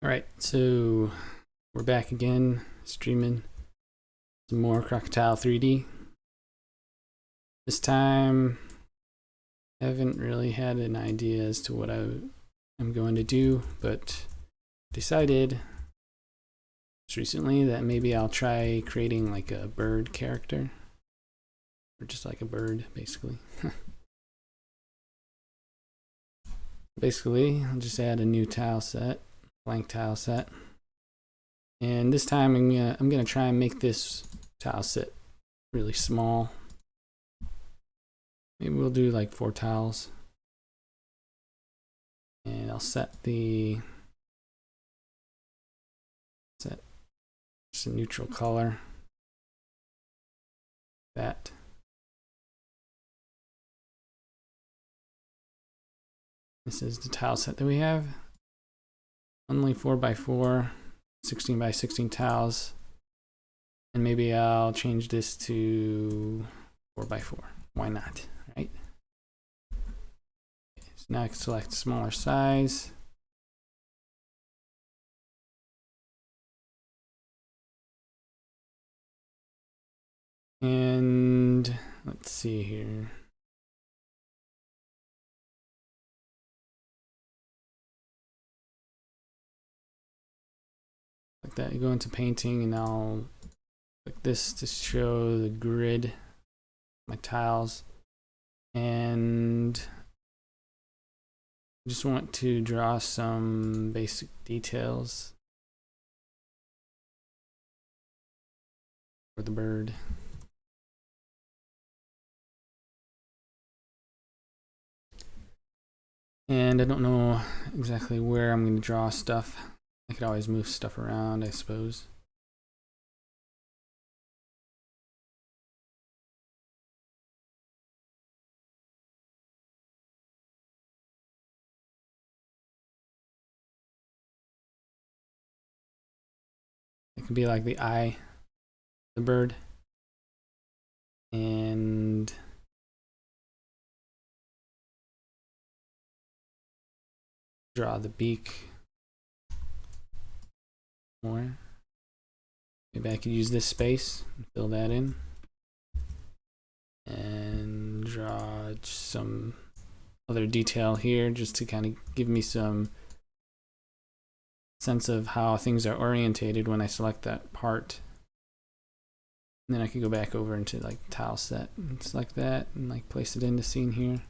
All right, so we're back again, streaming some more Crocotile 3D. This time, I haven't really had an idea as to what I'm going to do, but decided just recently that maybe I'll try creating like a bird character, or just like a bird, basically. Basically, I'll just add a new tile set, blank tile set. And this time I'm gonna try and make this tile set really small. Maybe we'll do like 4 tiles. And I'll set just a neutral color. That. This is the tile set that we have. Only 4x4, 16x16 tiles. And maybe I'll change this to 4x4. Why not, right? Okay, so now I can select smaller size. And let's see here. Like that, you go into painting and I'll click this to show the grid, my tiles. And I just want to draw some basic details for the bird. And I don't know exactly where I'm going to draw stuff. I could always move stuff around, I suppose. It could be like the eye, the bird, and draw the beak more. Maybe I could use this space and fill that in, and draw some other detail here just to kind of give me some sense of how things are orientated when I select that part. And then I could go back over into like tile set and select that and like place it in the scene here.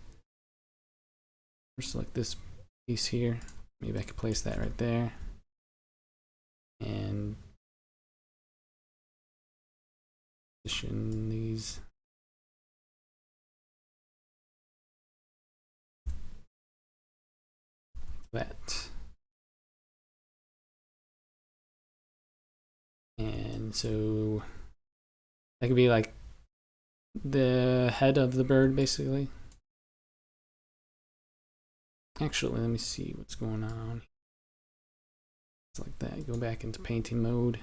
Or select this piece here. Maybe I could place that right there. And position these. Like that. And so that could be like the head of the bird, basically. Actually, let me see what's going on. It's like that. Go back into painting mode.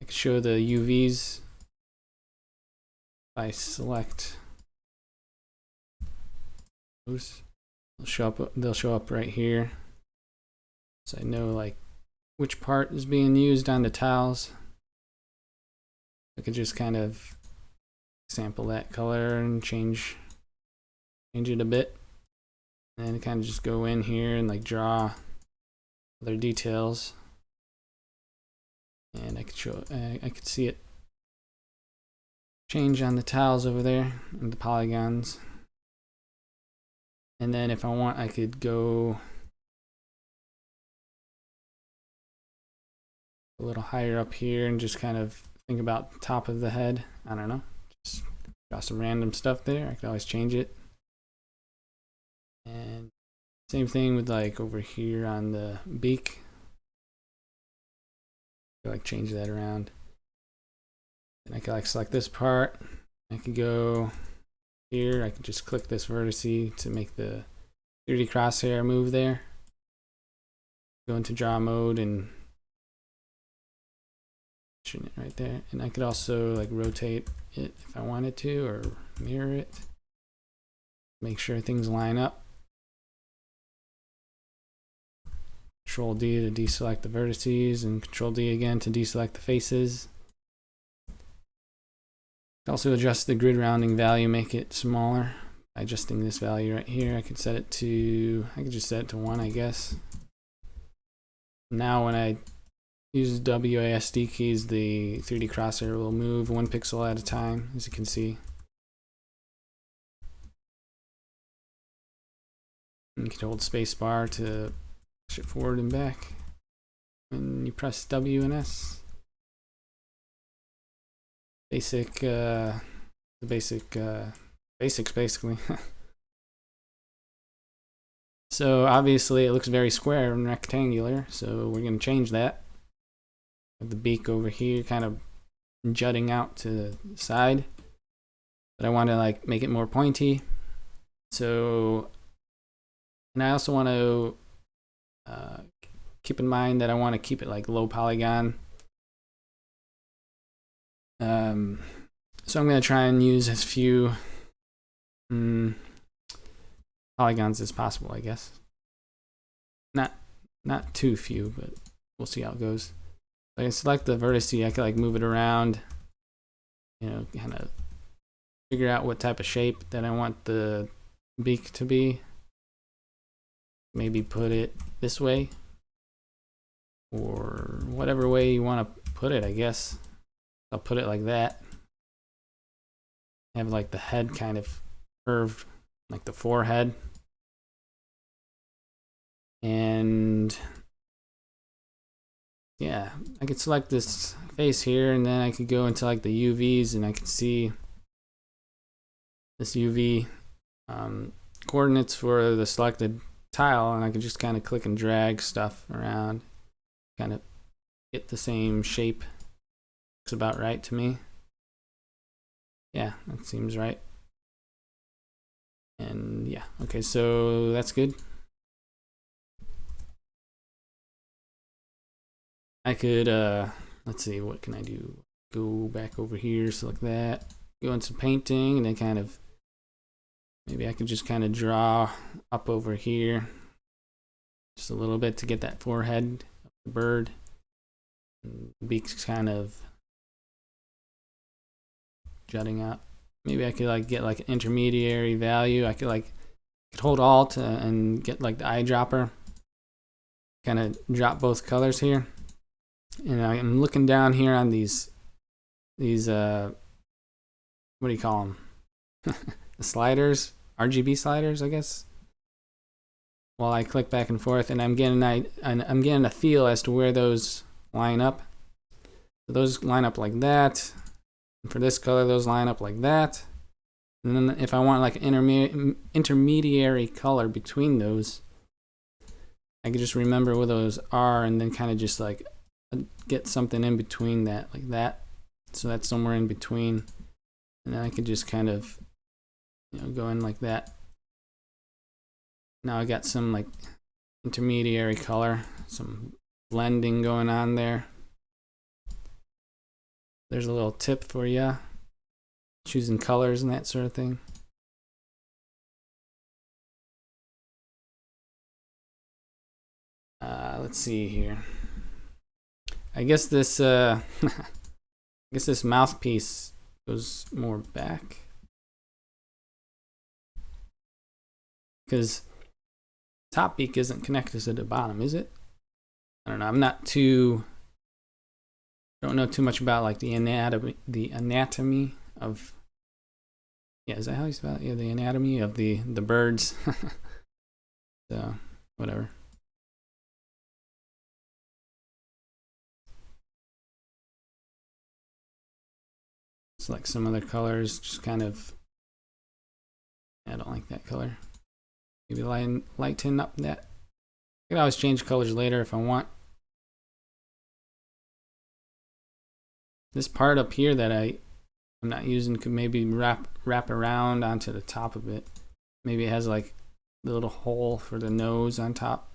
I can show the UVs. If I select those, they'll show up right here. So I know like which part is being used on the tiles. I could just kind of sample that color and change it a bit, and kind of just go in here and like draw other details. And I could show, I could see it change on the tiles over there and the polygons. And then if I want, I could go a little higher up here and just kind of think about the top of the head. I don't know, just draw some random stuff there. I could always change it. And same thing with like over here on the beak. I could like change that around. And I could like select this part. I could go here. I could just click this vertice to make the 3D crosshair move there. Go into draw mode and it right there. And I could also like rotate it if I wanted to, or mirror it. Make sure things line up. Control D to deselect the vertices, and Control D again to deselect the faces. Also adjust the grid rounding value, make it smaller. By adjusting this value right here, I could set it to, I could just set it to 1, I guess. Now when I use WASD keys, the 3D crosshair will move 1 pixel at a time, as you can see. And you can hold spacebar to push it forward and back. When you press W and S. Basics basically. So obviously it looks very square and rectangular, so we're going to change that. With the beak over here kind of jutting out to the side, but I want to like make it more pointy. So, and I also want to keep in mind that I want to keep it like low polygon. So I'm going to try and use as few polygons as possible, I guess. Not too few, but we'll see how it goes. Like I select the vertice, I can like move it around, you know, kind of figure out what type of shape that I want the beak to be. Maybe put it this way, or whatever way you want to put it, I guess. I'll put it like that. Have like the head kind of curved, like the forehead. And yeah, I could select this face here, and then I could go into like the UVs, and I could see this UV coordinates for the selected tile, and I could just kind of click and drag stuff around, kind of get the same shape. Looks about right to me. Yeah, that seems right. And yeah, okay, so that's good. I could, let's see, what can I do? Go back over here, select that, go into painting, and then kind of, maybe I could just kind of draw up over here just a little bit to get that forehead of the bird. And the beak's kind of jutting out. Maybe I could like get like an intermediary value. I could hold Alt and get like the eyedropper. Kind of drop both colors here. And I'm looking down here on these what do you call them? The sliders, RGB sliders, I guess. While I click back and forth, and I'm getting a feel as to where those line up. So those line up like that. And for this color, those line up like that. And then if I want like an intermediary color between those, I can just remember where those are, and then kind of just like get something in between that, like that. So that's somewhere in between. And then I could just kind of, you know, go in like that. Now I got some like intermediary color, some blending going on there. There's a little tip for you, choosing colors and that sort of thing. Let's see here. I guess this this mouthpiece goes more back, because top beak isn't connected to the bottom, is it? I don't know. Don't know too much about like the anatomy of, yeah, is that how you spell it? Yeah, the anatomy of the birds. So whatever. Select some other colors, just kind of, I don't like that color. Maybe lighten up that. I can always change colors later if I want. This part up here that I'm not using could maybe wrap around onto the top of it. Maybe it has like the little hole for the nose on top,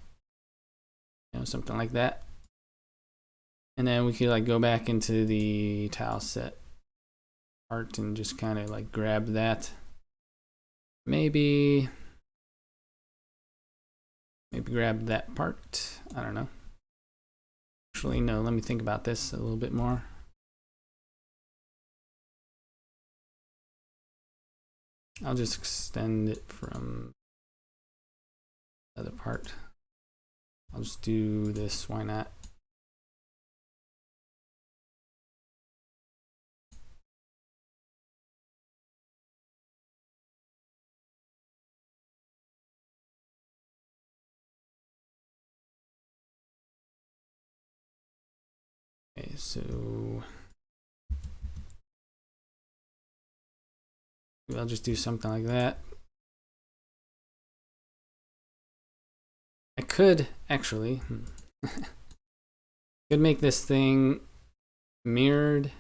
you know, something like that. And then we could like go back into the tile set part and just kind of like grab that. Maybe maybe grab that part. I don't know. Actually, no, let me think about this a little bit more. I'll just extend it from the other part. I'll just do this, why not? Okay, so I'll just do something like that. I could actually could make this thing mirrored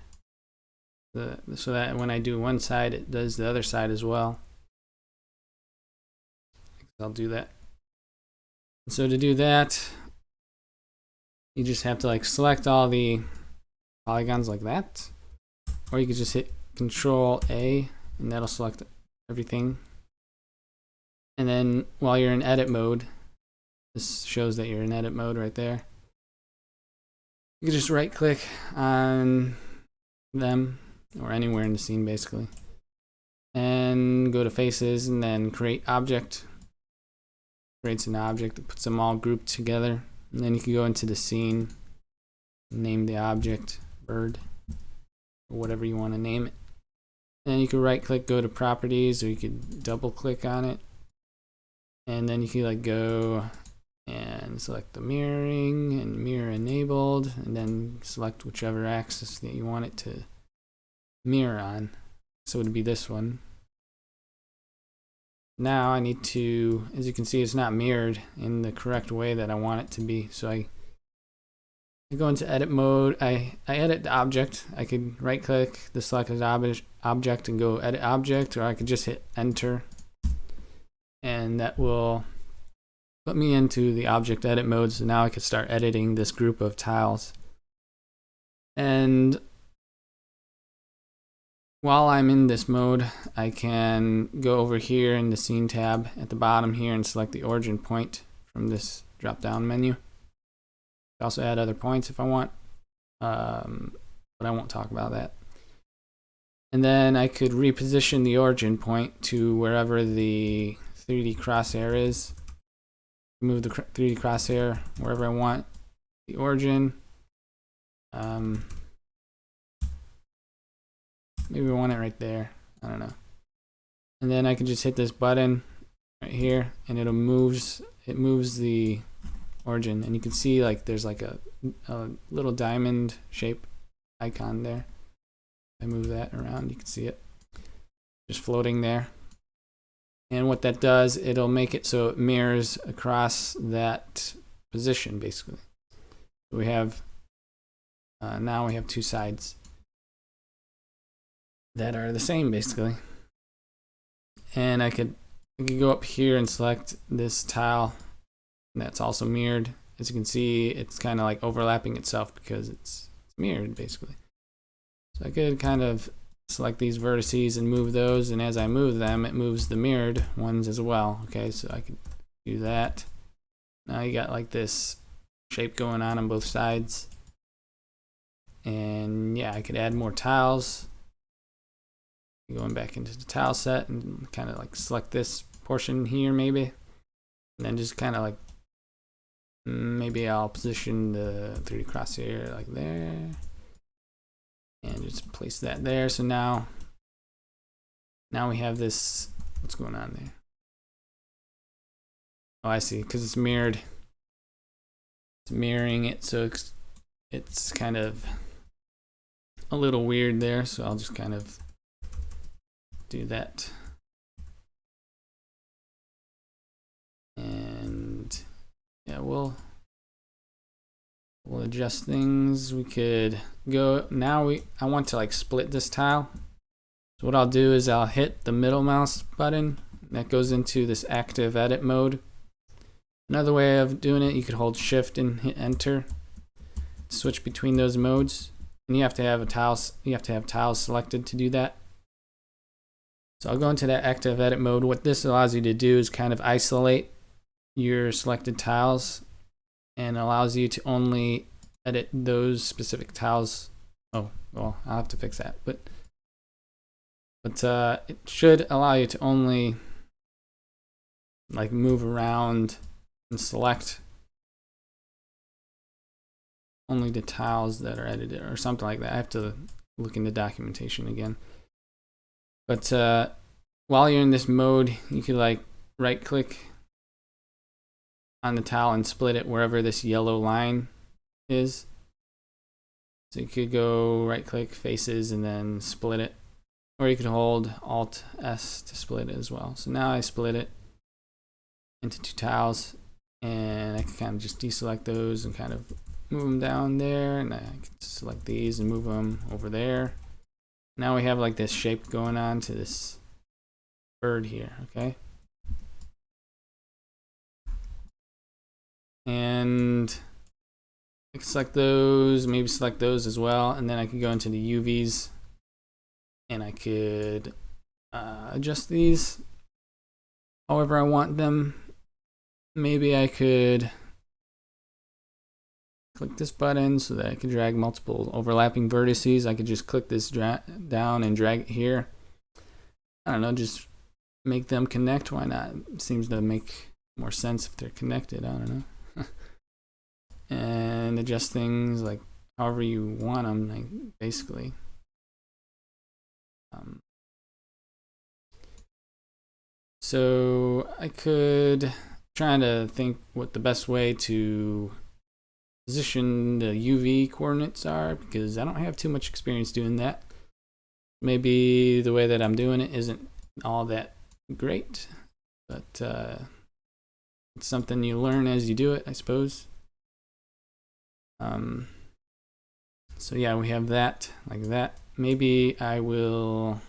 so that when I do one side, it does the other side as well. I'll do that. So to do that, you just have to like select all the polygons like that, or you could just hit Control A and that'll select everything. And then while you're in edit mode, this shows that you're in edit mode right there. You can just right click on them or anywhere in the scene basically, and go to faces and then create object. Creates an object that puts them all grouped together, and then you can go into the scene, name the object bird or whatever you want to name it. And then you can right click, go to properties, or you could double click on it, and then you can like go and select the mirroring and mirror enabled, and then select whichever axis that you want it to mirror on. So it would be this one. Now I need to, as you can see, it's not mirrored in the correct way that I want it to be. So I go into edit mode. I edit the object. I could right click the selected object and go edit object, or I could just hit enter, and that will put me into the object edit mode. So now I could start editing this group of tiles. And while I'm in this mode, I can go over here in the scene tab at the bottom here and select the origin point from this drop down menu. I also add other points if I want, but I won't talk about that. And then I could reposition the origin point to wherever the 3D crosshair is. Move the 3D crosshair wherever I want the origin. Maybe I want it right there. I don't know. And then I can just hit this button right here, and it moves the origin. And you can see like there's like a little diamond shape icon there. I move that around, you can see it just floating there. And what that does, it'll make it so it mirrors across that position basically. We have now we have two sides that are the same basically. And I could go up here and select this tile that's also mirrored. As you can see, it's kind of like overlapping itself because it's mirrored basically. So I could kind of select these vertices and move those, and as I move them, it moves the mirrored ones as well. Okay, so I could do that. Now you got like this shape going on both sides. And yeah, I could add more tiles. Going back into the tile set and kind of like select this portion here maybe, and then just kind of like maybe I'll position the 3D crosshair like there and just place that there. So now we have this. What's going on there? Oh, I see, because it's mirrored. It's mirroring it, so it's kind of a little weird there, so I'll just kind of do that. And yeah, we'll adjust things. We could go now. I want to like split this tile. So what I'll do is I'll hit the middle mouse button. That goes into this active edit mode. Another way of doing it, you could hold shift and hit enter. Switch between those modes. And you have to have tiles selected to do that. So I'll go into that active edit mode. What this allows you to do is kind of isolate your selected tiles and allows you to only edit those specific tiles. Oh, well, I'll have to fix that, but it should allow you to only like move around and select only the tiles that are edited or something like that. I have to look into documentation again. But while you're in this mode, you could like right click on the tile and split it wherever this yellow line is. So you could go right click faces and then split it, or you could hold Alt S to split it as well. So now I split it into two tiles, and I can kind of just deselect those and kind of move them down there, and I can select these and move them over there. Now we have like this shape going on to this bird here, okay? And I can select those, maybe select those as well, and then I can go into the UVs and I could adjust these however I want them. Maybe I could click this button so that I can drag multiple overlapping vertices. I could just click this down and drag it here. I don't know, just make them connect. Why not? It seems to make more sense if they're connected. I don't know. And adjust things like however you want them, like basically. So I could try to think what the best way to position the UV coordinates are, because I don't have too much experience doing that. Maybe the way that I'm doing it isn't all that great, but it's something you learn as you do it, I suppose. So yeah, we have that like that. Maybe I will.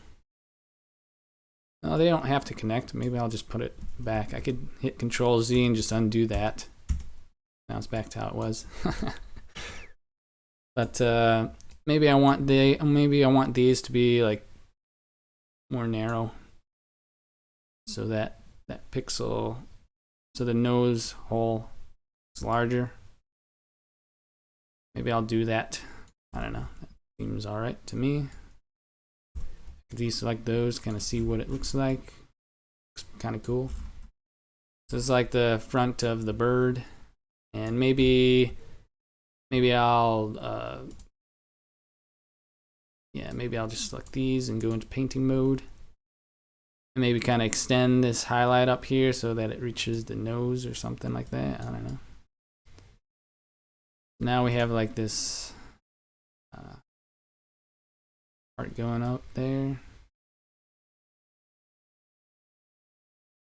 No, they don't have to connect. Maybe I'll just put it back. I could hit Control Z and just undo that. Now it's back to how it was. But maybe I want these to be like more narrow, so that pixel, so the nose hole is larger. Maybe I'll do that. I don't know. That seems all right to me. Deselect those, kind of see what it looks like. Looks kind of cool. So it's like the front of the bird, and maybe I'll maybe I'll just select these and go into painting mode, and maybe kind of extend this highlight up here so that it reaches the nose or something like that. I don't know. Now we have like this part going up there.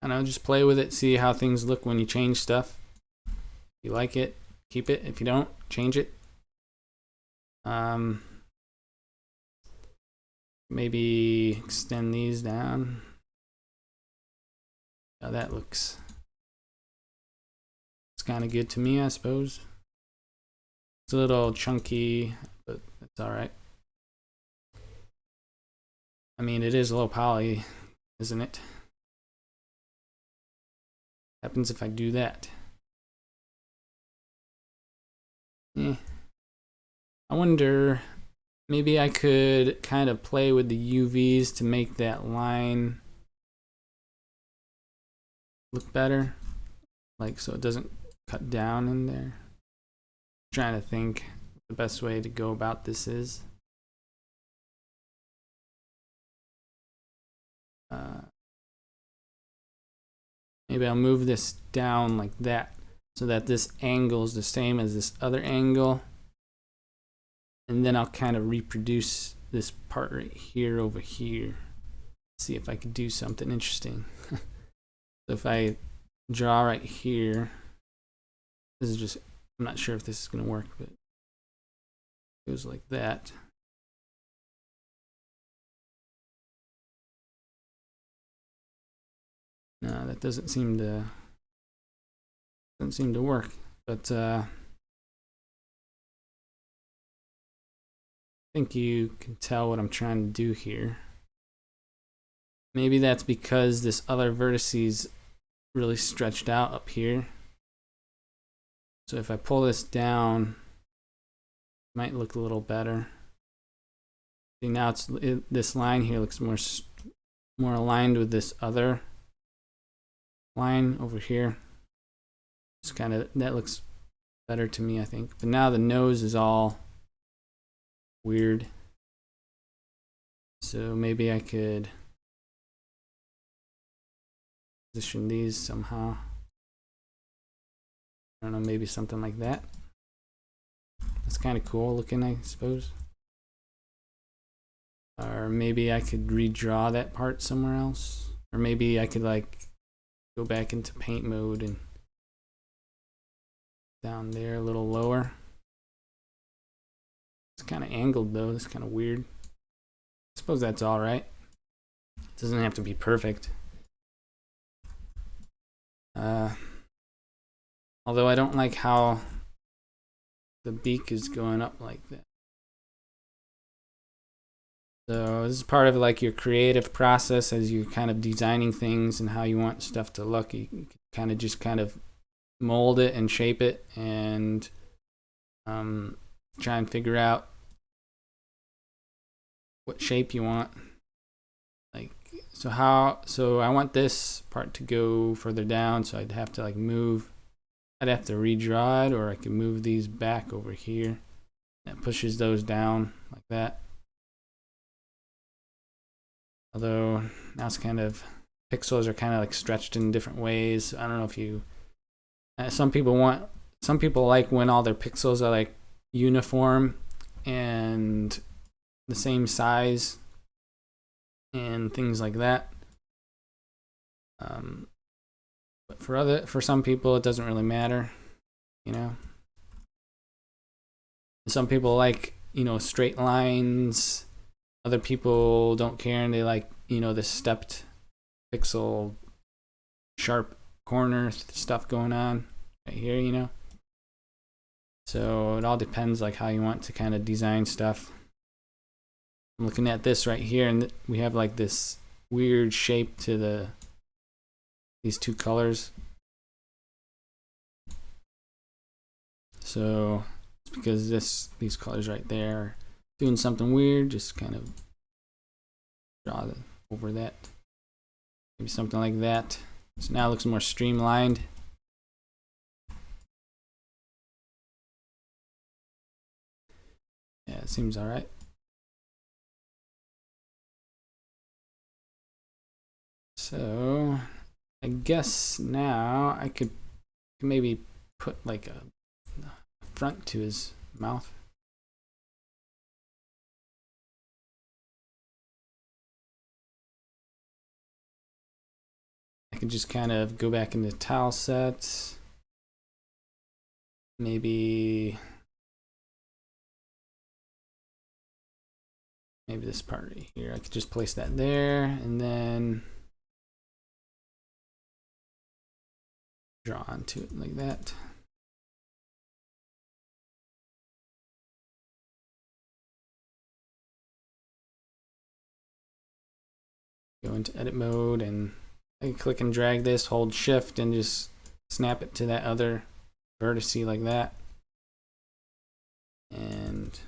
I don't know, just play with it, see how things look when you change stuff. If you like it, keep it. If you don't, change it. Maybe extend these down. Now that looks, it's kind of good to me, I suppose. It's a little chunky, but it's all right. I mean, it is low poly, isn't it? Happens if I do that. I wonder, maybe I could kind of play with the UVs to make that line look better, like so it doesn't cut down in there. I'm trying to think the best way to go about this is. Maybe I'll move this down like that so that this angle is the same as this other angle. And then I'll kind of reproduce this part right here over here. See if I could do something interesting. So if I draw right here, this is just, I'm not sure if this is going to work, but it goes like that. No, that doesn't seem to work. But I think you can tell what I'm trying to do here. Maybe that's because this other vertice is really stretched out up here. So if I pull this down, it might look a little better. See, now this line here looks more aligned with this other line over here. It's kind of, that looks better to me, I think. But now the nose is all weird. So maybe I could position these somehow. I don't know, maybe something like that. That's kind of cool looking, I suppose. Or maybe I could redraw that part somewhere else. Or maybe I could like go back into paint mode and down there a little lower. It's kind of angled though. It's kind of weird. I suppose that's all right. It doesn't have to be perfect. Although I don't like how the beak is going up like that. So this is part of like your creative process as you're kind of designing things and how you want stuff to look. You can kind of mold it and shape it and try and figure out what shape you want. Like, so I want this part to go further down, so I'd have to like move. I'd have to redraw it, or I could move these back over here. That pushes those down like that. Although now it's kind of, pixels are kind of like stretched in different ways. I don't know if you, some people like when all their pixels are like uniform and the same size and things like that. But for some people it doesn't really matter, you know. Some people like, you know, straight lines. Other people don't care and they like, you know, the stepped pixel sharp corner stuff going on right here, you know. So it all depends like how you want to kind of design stuff. I'm looking at this right here and we have like this weird shape to these two colors. So it's because these colors right there are doing something weird. Just kind of draw over that. Maybe something like that. So now it looks more streamlined. Yeah, it seems all right. So I guess now I could maybe put like a front to his mouth. I could just kind of go back into tile sets. Maybe this part right here. I could just place that there and then draw onto it like that. Go into edit mode and I can click and drag this, hold shift and just snap it to that other vertice like that. And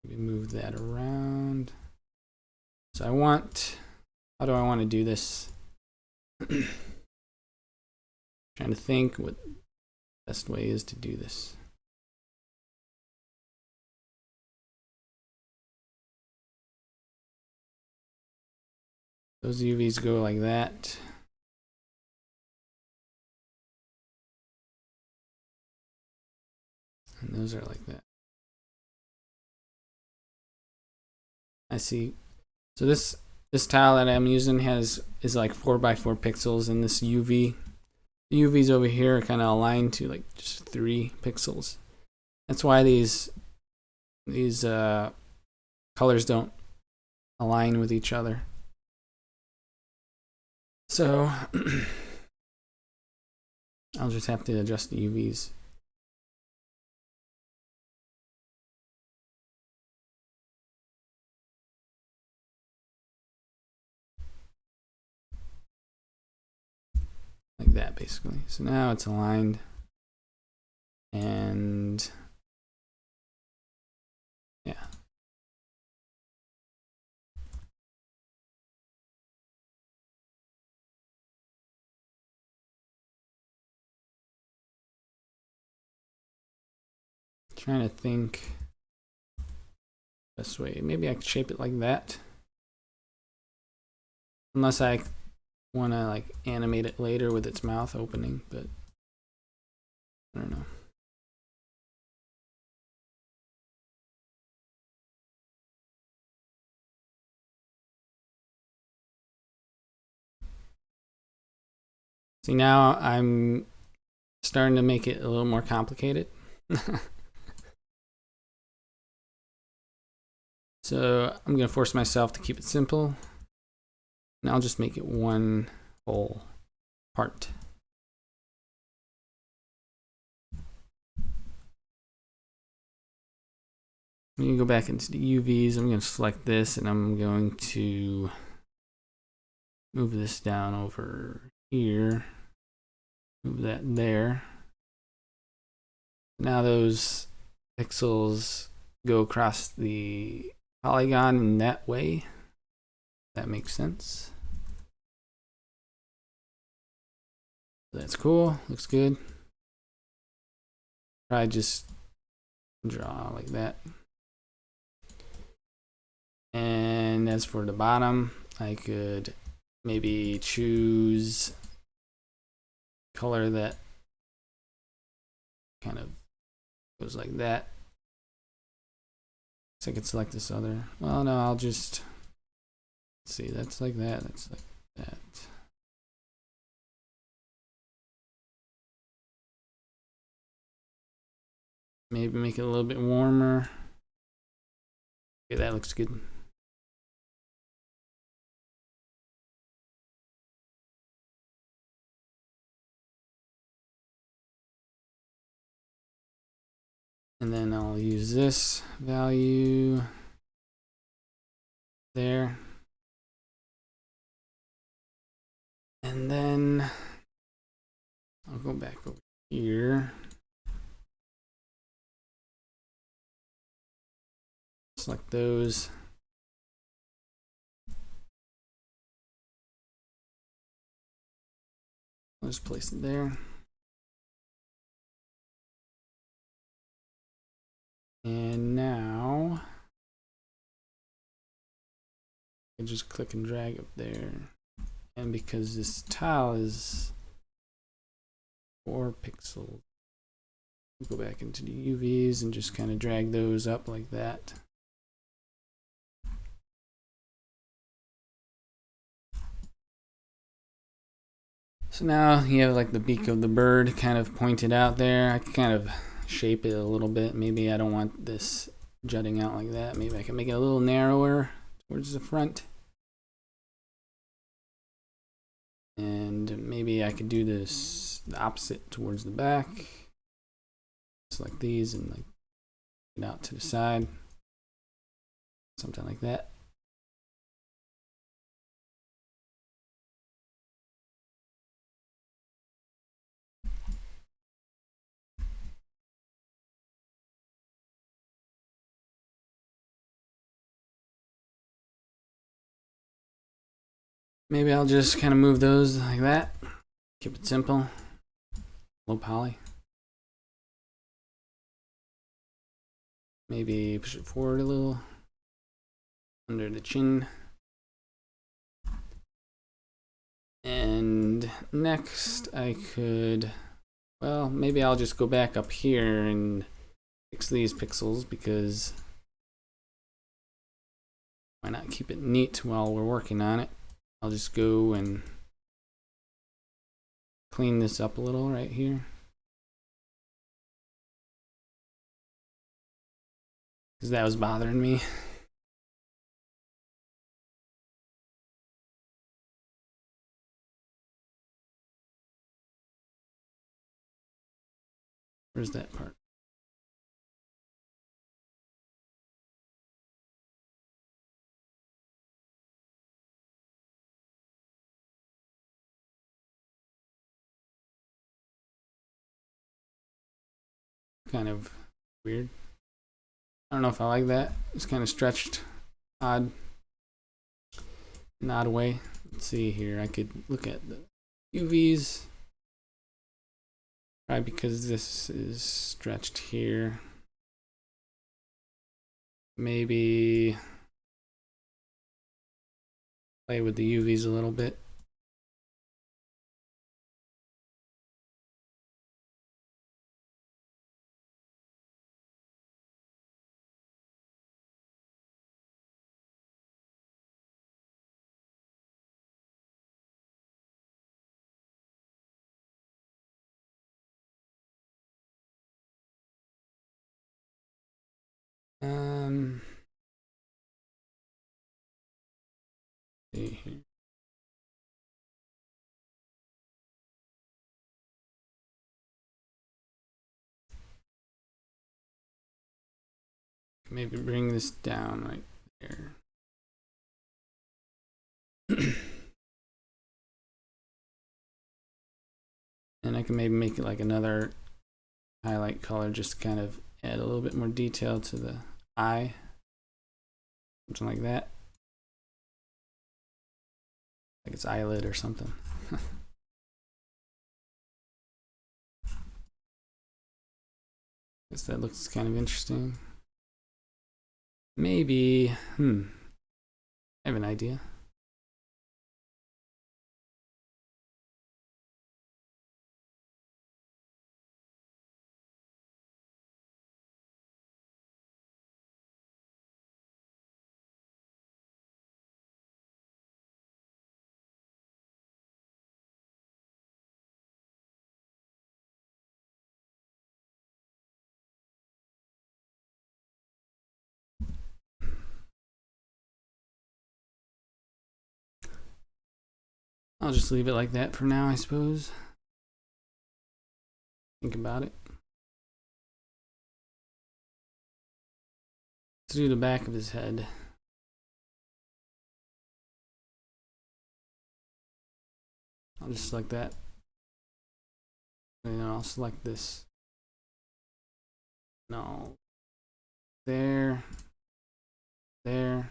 maybe move that around. So how do I want to do this? Trying to think what the best way is to do this. Those UVs go like that. And those are like that. I see. So this tile that I'm using is like 4x4 pixels, and this UV, the UVs over here are kind of aligned to like just 3 pixels. That's why these colors don't align with each other. So I'll just have to adjust the UVs. Like like that basically. So now it's aligned, and yeah. Trying to think best way. Maybe I could shape it like that. Unless I want to like animate it later with its mouth opening, but I don't know. See, now I'm starting to make it a little more complicated. So I'm going to force myself to keep it simple. And I'll just make it one whole part. I'm going to go back into the UVs. I'm going to select this, and I'm going to move this down over here. Move that there. Now those pixels go across the polygon in that way. That makes sense. That's cool. Looks good. Probably just draw like that. And as for the bottom, I could maybe choose color that kind of goes like that. So I could select this other. Well, no, I'll just see. That's like that. That's like that. Maybe make it a little bit warmer. Okay, that looks good. And then I'll use this value there. And then I'll go back over here. Select those. I'll just place it there. And now I just click and drag up there. And because this tile is 4 pixels, go back into the UVs and just kind of drag those up like that. So now you have like the beak of the bird kind of pointed out there. I can kind of shape it a little bit. Maybe I don't want this jutting out like that. Maybe I can make it a little narrower towards the front. And maybe I could do this the opposite towards the back. Select these and like get out to the side. Something like that. Maybe I'll just kind of move those like that. Keep it simple. Low poly. Maybe push it forward a little. Under the chin. And next I could, well, maybe I'll just go back up here and fix these pixels, because why not keep it neat while we're working on it. I'll just go and clean this up a little right here, because that was bothering me. Where's that part? kind of weird. I don't know if I like that. It's kind of stretched odd in an odd way. Let's see here. I could look at the UVs. Probably because this is stretched here. Maybe play with the UVs a little bit. See here. Maybe bring this down right there. And I can maybe make it like another highlight color, just to kind of add a little bit more detail to the eye. Something like that. Like its eyelid or something. Guess that looks kind of interesting. Maybe, I have an idea. I'll just leave it like that for now, I suppose. Think about it. Let's do the back of his head. I'll just select that. And then I'll select this. No. There. There.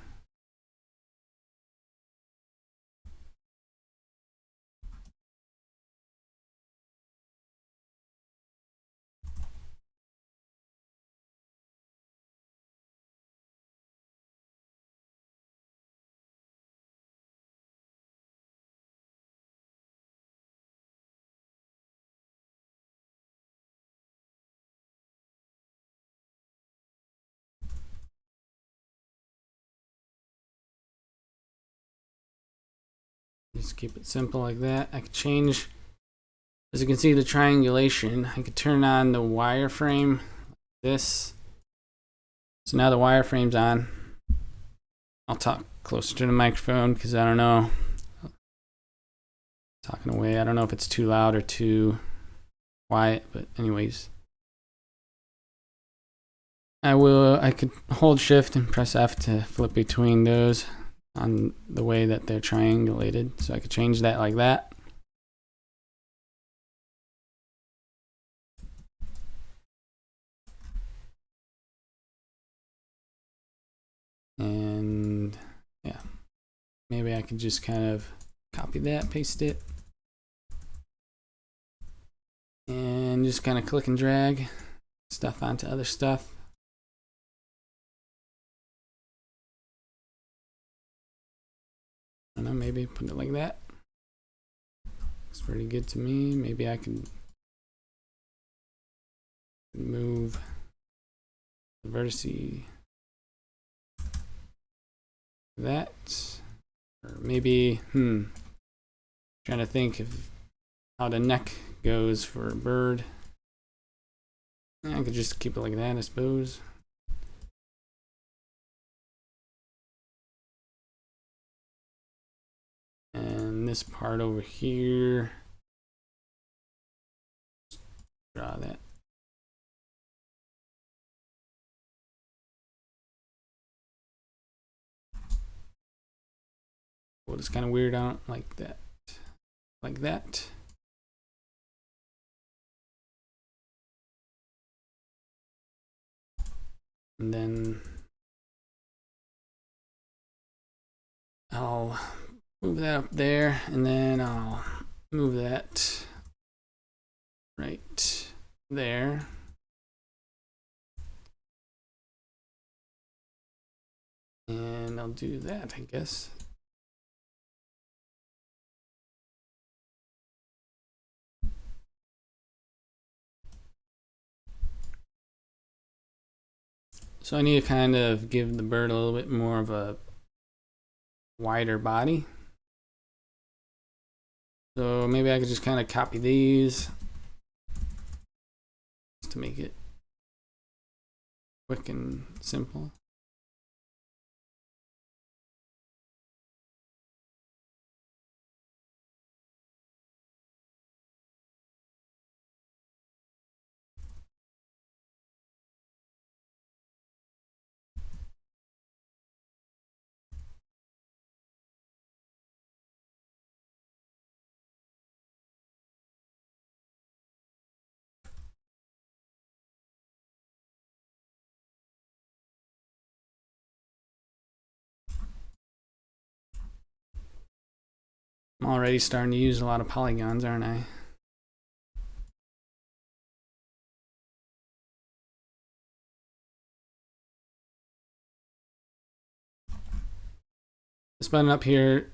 Just keep it simple like that. I could change, as you can see, the triangulation. I could turn on the wireframe, this. So now the wireframe's on. I'll talk closer to the microphone because I don't know. Talking away. I don't know if it's too loud or too quiet, but anyways. I could hold shift and press F to flip between those on the way that they're triangulated. So I could change that like that. And yeah, maybe I could just kind of copy that, paste it, and just kind of click and drag stuff onto other stuff. I don't know, maybe put it like that. Looks pretty good to me. Maybe I can move the vertice that, or maybe trying to think of how the neck goes for a bird. I could just keep it like that, I suppose. And this part over here, draw that. Well, it's kind of weird. I don't like that. Like that. And then I'll move that up there, and then I'll move that right there. And I'll do that, I guess. So I need to kind of give the bird a little bit more of a wider body. So maybe I could just kind of copy these just to make it quick and simple. I'm already starting to use a lot of polygons, aren't I? This button up here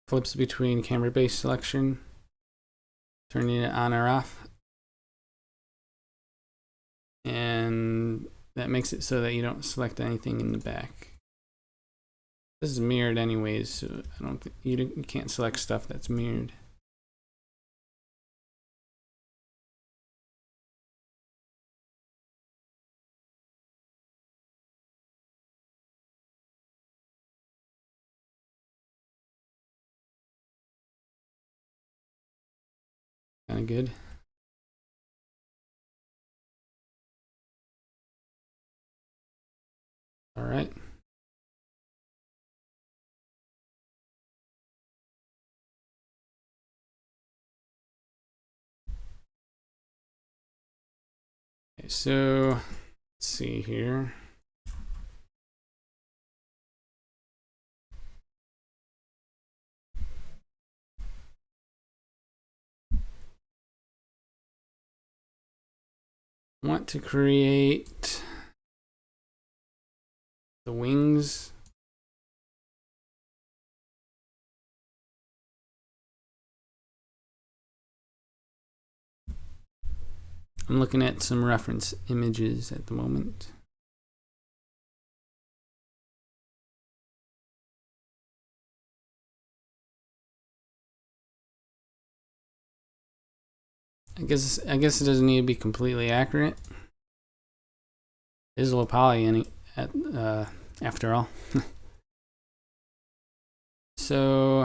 flips between camera-based selection, turning it on or off. And that makes it so that you don't select anything in the back. This is mirrored anyways, so I don't think you can't select stuff that's mirrored. Kind of good. All right. Okay, so let's see here. I want to create the wings. I'm looking at some reference images at the moment. I guess it doesn't need to be completely accurate. It is a low poly after all. So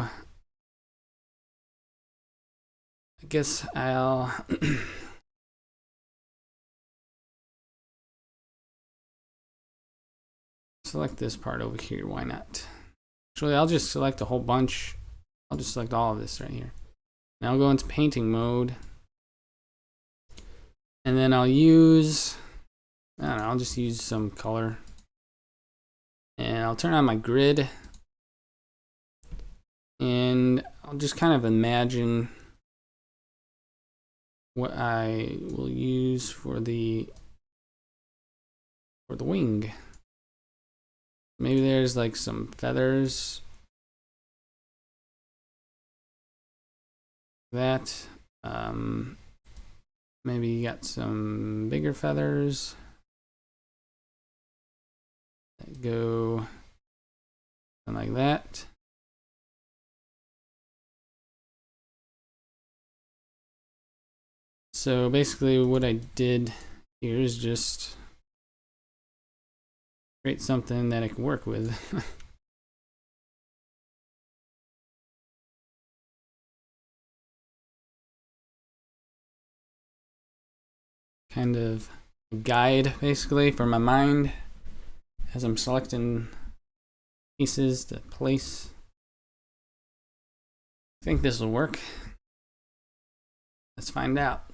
I guess I'll select this part over here. Why not? Actually, I'll just select a whole bunch. I'll just select all of this right here. Now I'll go into painting mode. And then I'll use, I don't know, I'll just use some color. And I'll turn on my grid. And I'll just kind of imagine what I will use for the wing. Maybe there's like some feathers. That. Maybe you got some bigger feathers that go like that. So basically what I did here is just create something that I can work with. Kind of a guide basically for my mind as I'm selecting pieces to place. I think this will work. Let's find out.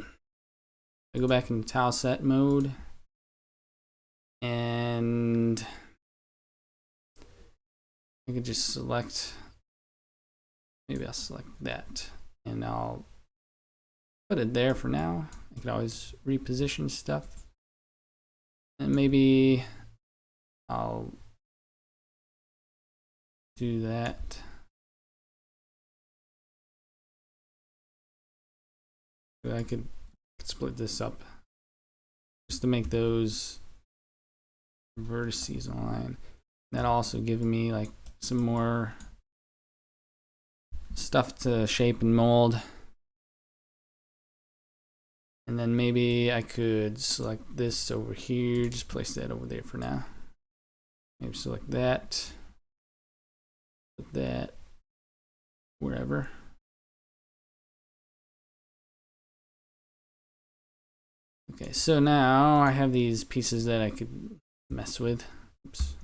I go back into tile set mode. And I could just select, maybe I'll select that and I'll put it there for now. I could always reposition stuff. And maybe I'll do that. I could split this up just to make those vertices align. That'll also give me like some more stuff to shape and mold. And then maybe I could select this over here, just place that over there for now. Maybe select that, put that wherever. Okay, so now I have these pieces that I could mess with. Oops.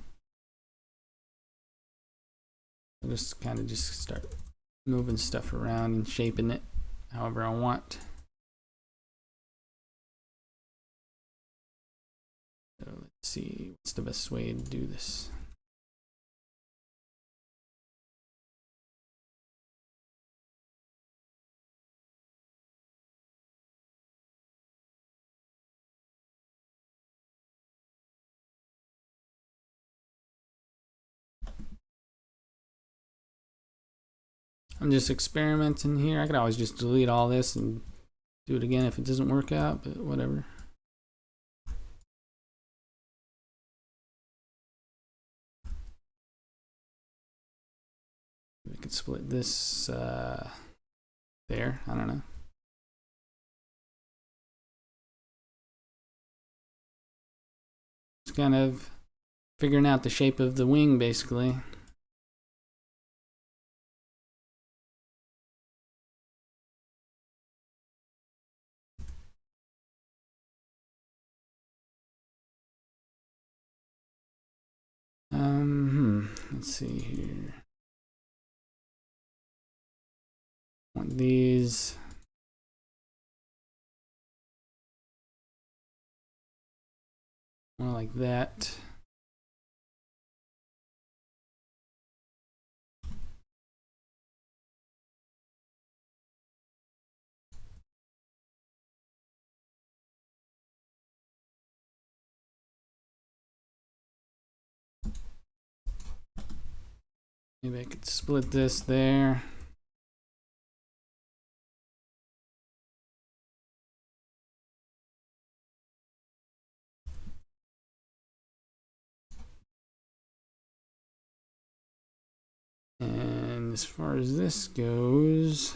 I'll just kind of just start moving stuff around and shaping it however I want. So let's see, what's the best way to do this? I'm just experimenting here. I could always just delete all this and do it again if it doesn't work out, but whatever. We could split this there. I don't know. It's kind of figuring out the shape of the wing, basically. Let's see here. Want these. More like that. Maybe I could split this there. And as far as this goes,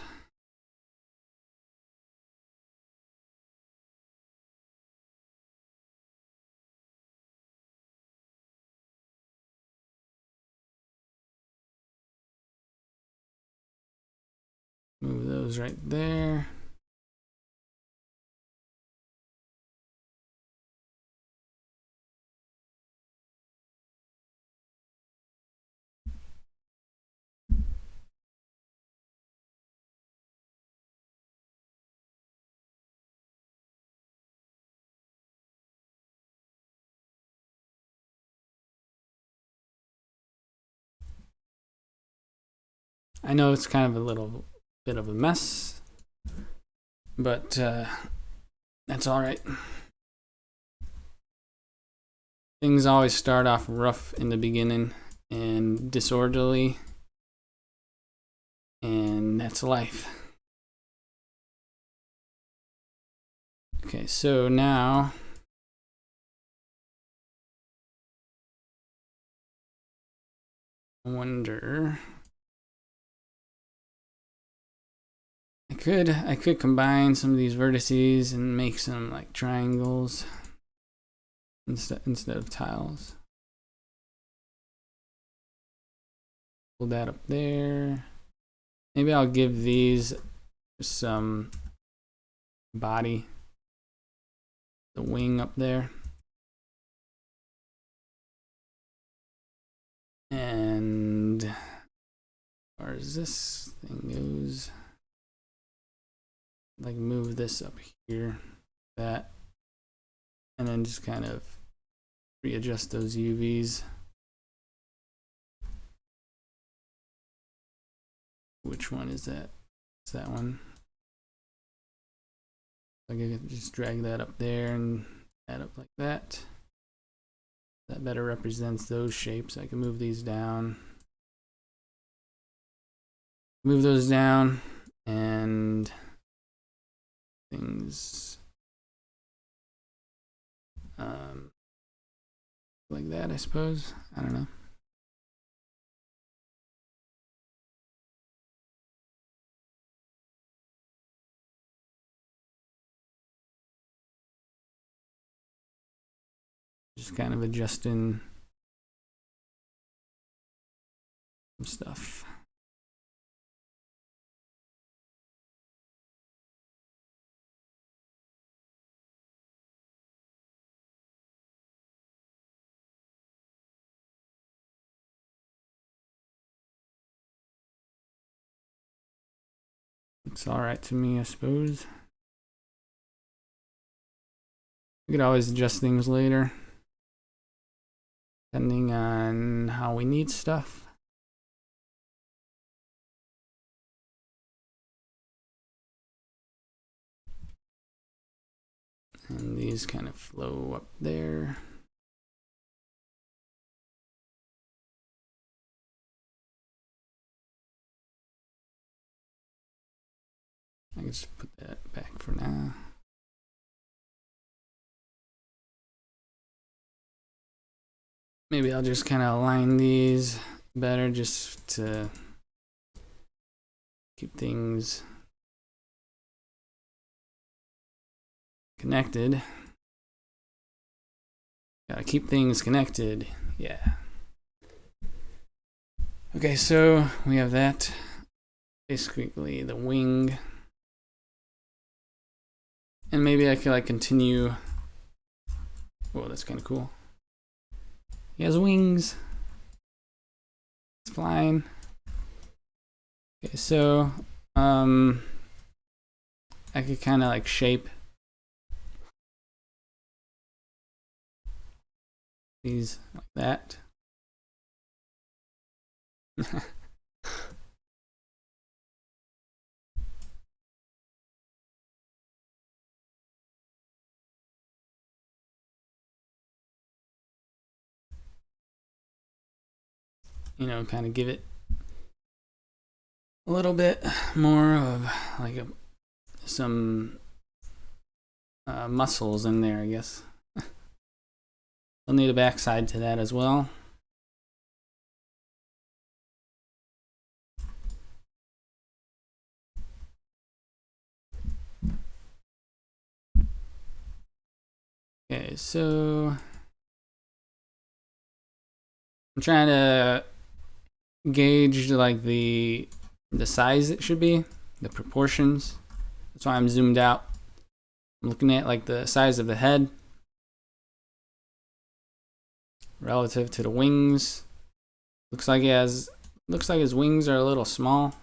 move those right there. I know it's kind of a little bit of a mess, but that's all right. Things always start off rough in the beginning and disorderly, and that's life. Okay, so now I wonder, I could combine some of these vertices and make some like triangles instead of tiles. Pull that up there. Maybe I'll give these some body, the wing up there. And as far as this thing goes, like move this up here, that, and then just kind of readjust those UVs. Which one is that? It's that one. I can just drag that up there and add up like that. That better represents those shapes. I can move these down. Move those down and things like that, I suppose. I don't know. Just kind of adjusting some stuff. It's all right to me, I suppose. We could always adjust things later, depending on how we need stuff. And these kind of flow up there. I can just put that back for now. Maybe I'll just kind of align these better just to keep things connected. Gotta keep things connected, yeah. Okay, so we have that. Basically the wing. And maybe I could like continue. Whoa, that's kind of cool. He has wings. It's flying. Okay, so I could kind of like shape these like that. You know, kind of give it a little bit more of like some muscles in there, I guess. I'll need a backside to that as well. Okay, so I'm trying to gauge like the size it should be, the proportions. That's why I'm zoomed out. I'm looking at like the size of the head relative to the wings. Looks like his wings are a little small.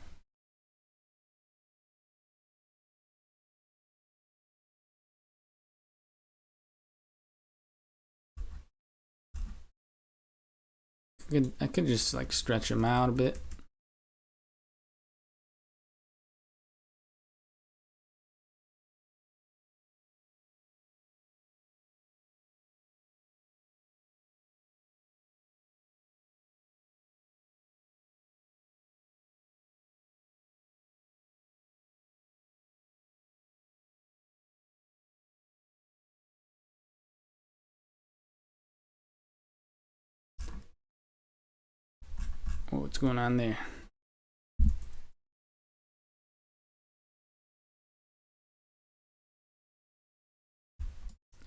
I could just like stretch them out a bit. What's going on there?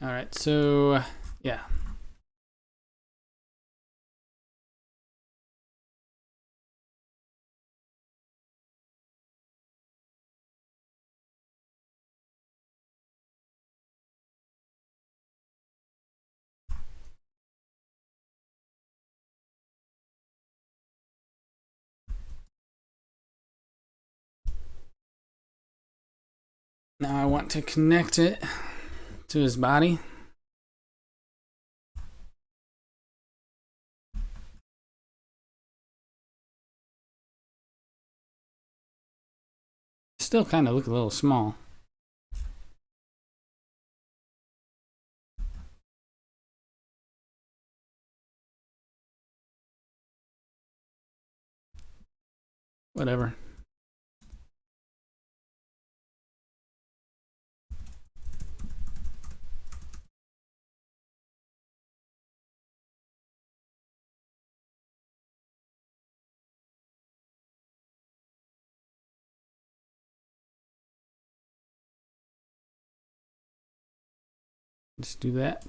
All right, so yeah. Now I want to connect it to his body. still kind of look a little small. Whatever. Just do that.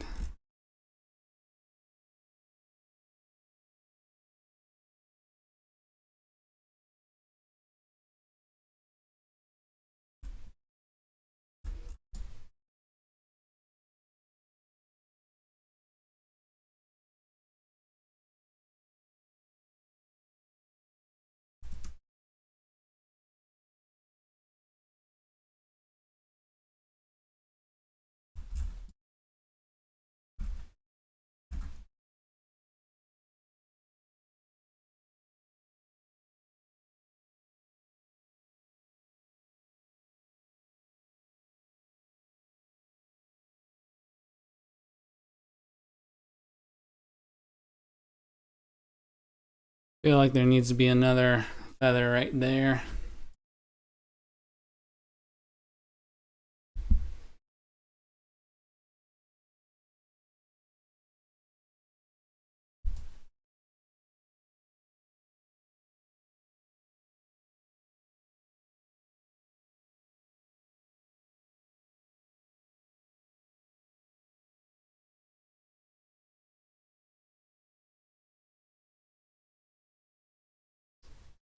Feel like there needs to be another feather right there.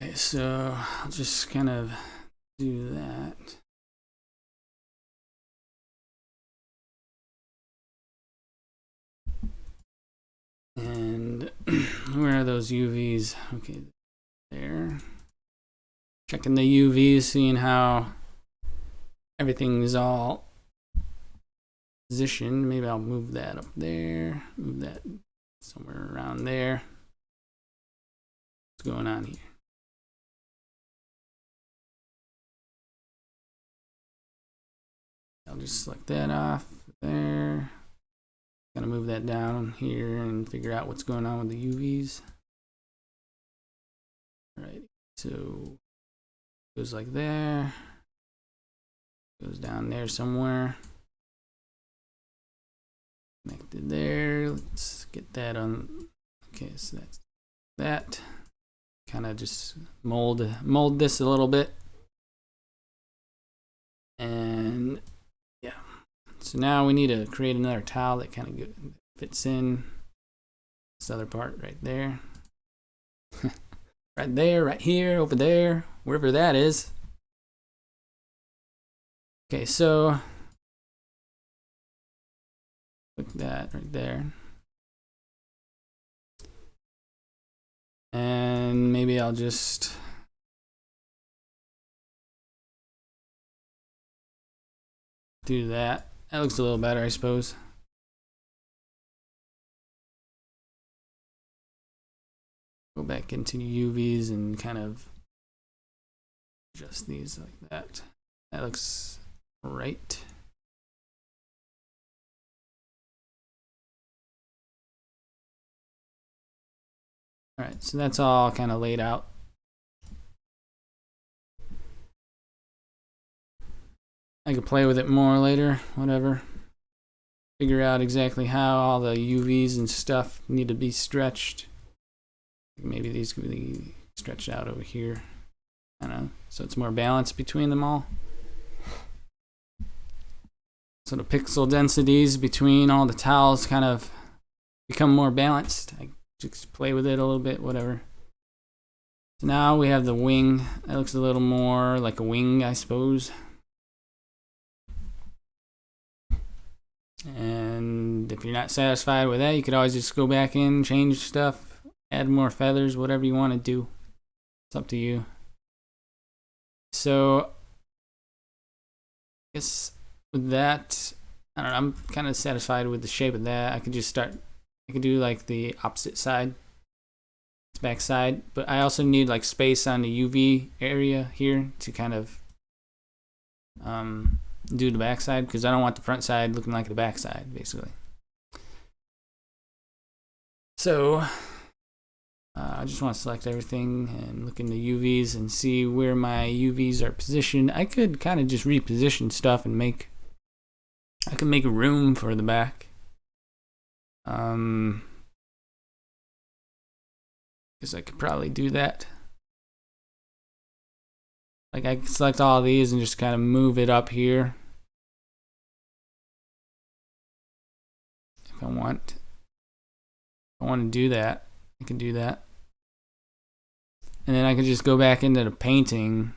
Okay, so I'll just kind of do that. And where are those UVs? Okay, there. Checking the UVs, seeing how everything's all positioned. Maybe I'll move that up there, move that somewhere around there. What's going on here? I'll just select that off there. Gonna move that down here and figure out what's going on with the UVs. All right, so goes like there, goes down there somewhere, connected there. Let's get that on. Okay, so that's that. Kind of just mold this a little bit, and yeah. So now we need to create another tile that kind of fits in this other part right there. Right there, right here, over there, wherever that is. Okay, so put that right there. And maybe I'll just do that. That looks a little better, I suppose. Go back into UVs and kind of adjust these like that. That looks right. All right, so that's all kind of laid out. I could play with it more later, whatever. Figure out exactly how all the UVs and stuff need to be stretched. Maybe these could be stretched out over here. I don't know. So it's more balanced between them all. So the pixel densities between all the tiles kind of become more balanced. I just play with it a little bit, whatever. So now we have the wing. That looks a little more like a wing, I suppose. And if you're not satisfied with that, you could always just go back in, change stuff, add more feathers, whatever you want to do. It's up to you. So I guess with that, I don't know, I'm kind of satisfied with the shape of that. I could just start, I could do like the opposite side, back side, but I also need like space on the UV area here to kind of do the backside, because I don't want the front side looking like the backside, basically. So I just want to select everything and look in the UVs and see where my UVs are positioned. I could kind of just reposition stuff and I can make room for the back. Guess I could probably do that. Like I can select all of these and just kind of move it up here if I want. If I want to do that, I can do that. And then I can just go back into the painting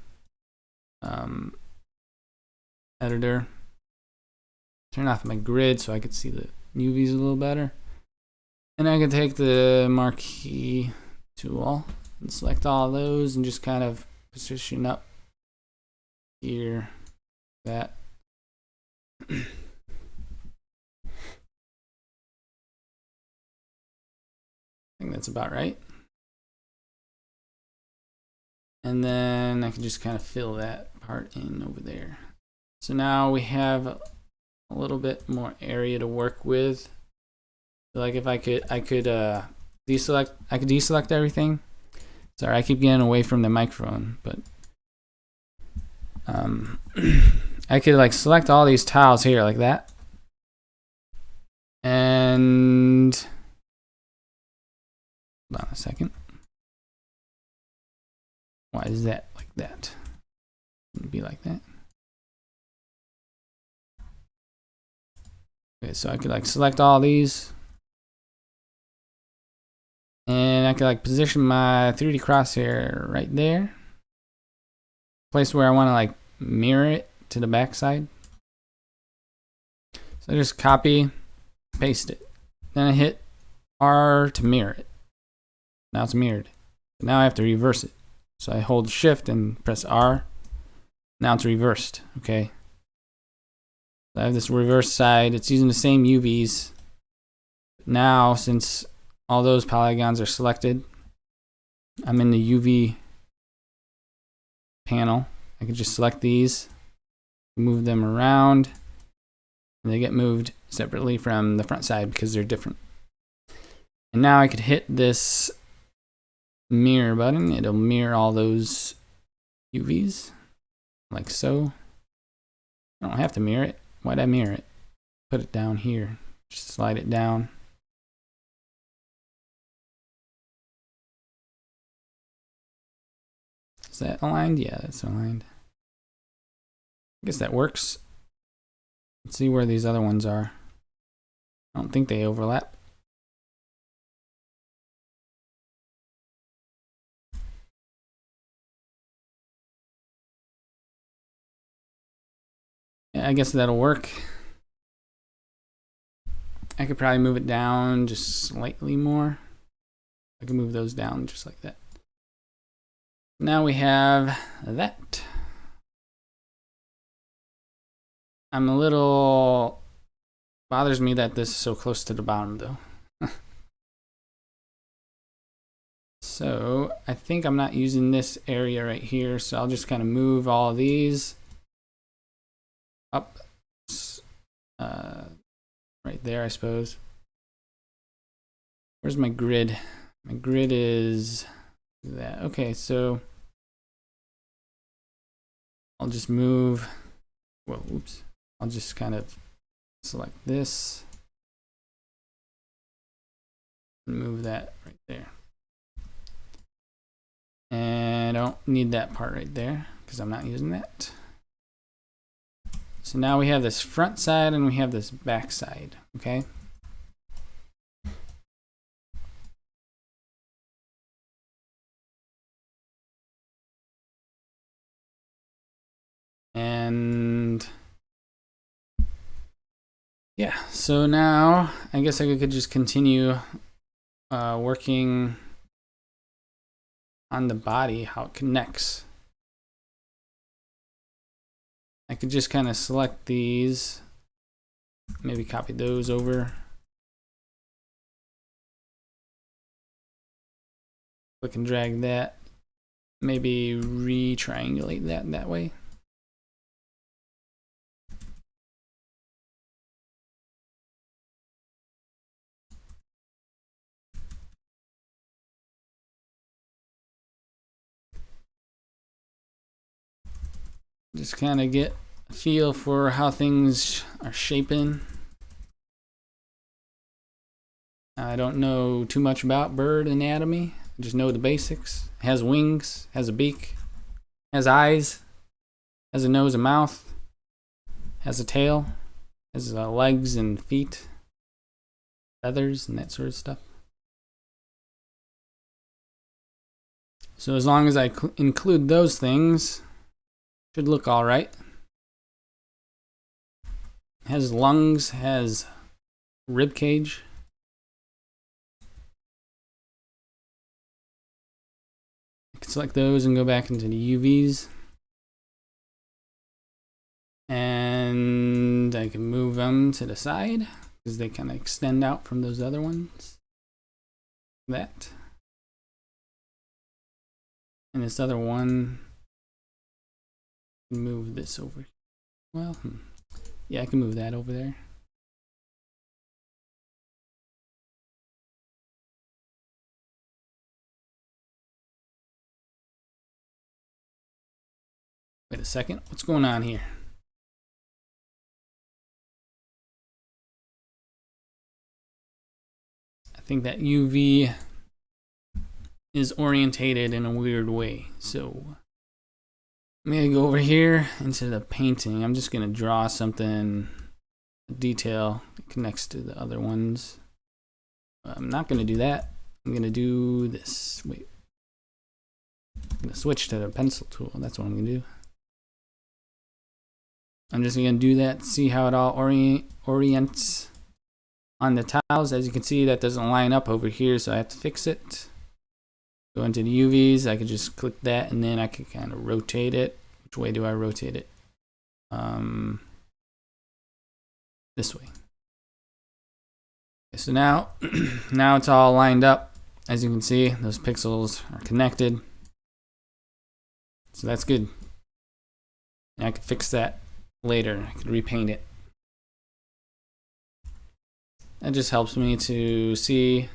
editor, turn off my grid so I could see the UVs a little better. And I can take the marquee tool and select all of those and just kind of position up here, that. I think that's about right. And then I can just kind of fill that part in over there. So now we have a little bit more area to work with. So like if I could deselect everything. Sorry, I keep getting away from the microphone, but I could like select all these tiles here like that. And hold on a second. Why is that like that? It'd be like that. Okay, so I could like select all these. And I could like position my 3D crosshair right there. Place where I want to like mirror it to the back side. So I just copy, paste it. Then I hit R to mirror it. Now it's mirrored. Now I have to reverse it. So I hold Shift and press R. Now it's reversed, okay? So I have this reverse side. It's using the same UVs. Now, since all those polygons are selected, I'm in the UV panel. I can just select these, move them around, and they get moved separately from the front side because they're different. And now I could hit this mirror button. It'll mirror all those UVs like so. I don't have to mirror it. Why'd I mirror it? Put it down here. Just slide it down. Is that aligned? Yeah, that's aligned. I guess that works. Let's see where these other ones are. I don't think they overlap. Yeah, I guess that'll work. I could probably move it down just slightly more. I can move those down just like that. Now we have that. I'm a little, bothers me that this is so close to the bottom though. So I think I'm not using this area right here, so I'll just kind of move all of these up right there, I suppose. Where's my grid? My grid is that. Okay, so I'll just move, well, oops. I'll just kind of select this and move that right there. And I don't need that part right there because I'm not using that. So now we have this front side and we have this back side, okay? And yeah, so now I guess I could just continue working on the body, how it connects. I could just kind of select these, maybe copy those over. Click and drag that, maybe re-triangulate that way. Just kind of get a feel for how things are shaping. I don't know too much about bird anatomy. I just know the basics. It has wings, has a beak, has eyes, has a nose and mouth, has a tail, has legs and feet, feathers, and that sort of stuff. So as long as I include those things, it should look all right. It has lungs, has rib cage. I can select those and go back into the UVs. And I can move them to the side because they kind of extend out from those other ones. That. And this other one, move this over. Well, yeah, I can move that over there. Wait a second, what's going on here? I think that UV is orientated in a weird way. So I'm gonna go over here into the painting. I'm just gonna draw something, a detail that connects to the other ones. I'm not gonna do that. I'm gonna do this. Wait. I'm gonna switch to the pencil tool. That's what I'm gonna do. I'm just gonna do that, see how it all orients on the tiles. As you can see, that doesn't line up over here, so I have to fix it. Go into the UVs, I could just click that and then I could kind of rotate it. Which way do I rotate it? This way. Okay, so now, now it's all lined up. As you can see, those pixels are connected. So that's good. And I could fix that later. I could repaint it. That just helps me to see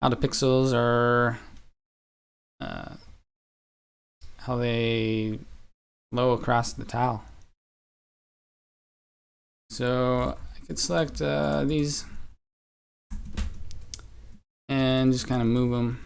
how the pixels are, how they flow across the tile. So I could select these and just kind of move them.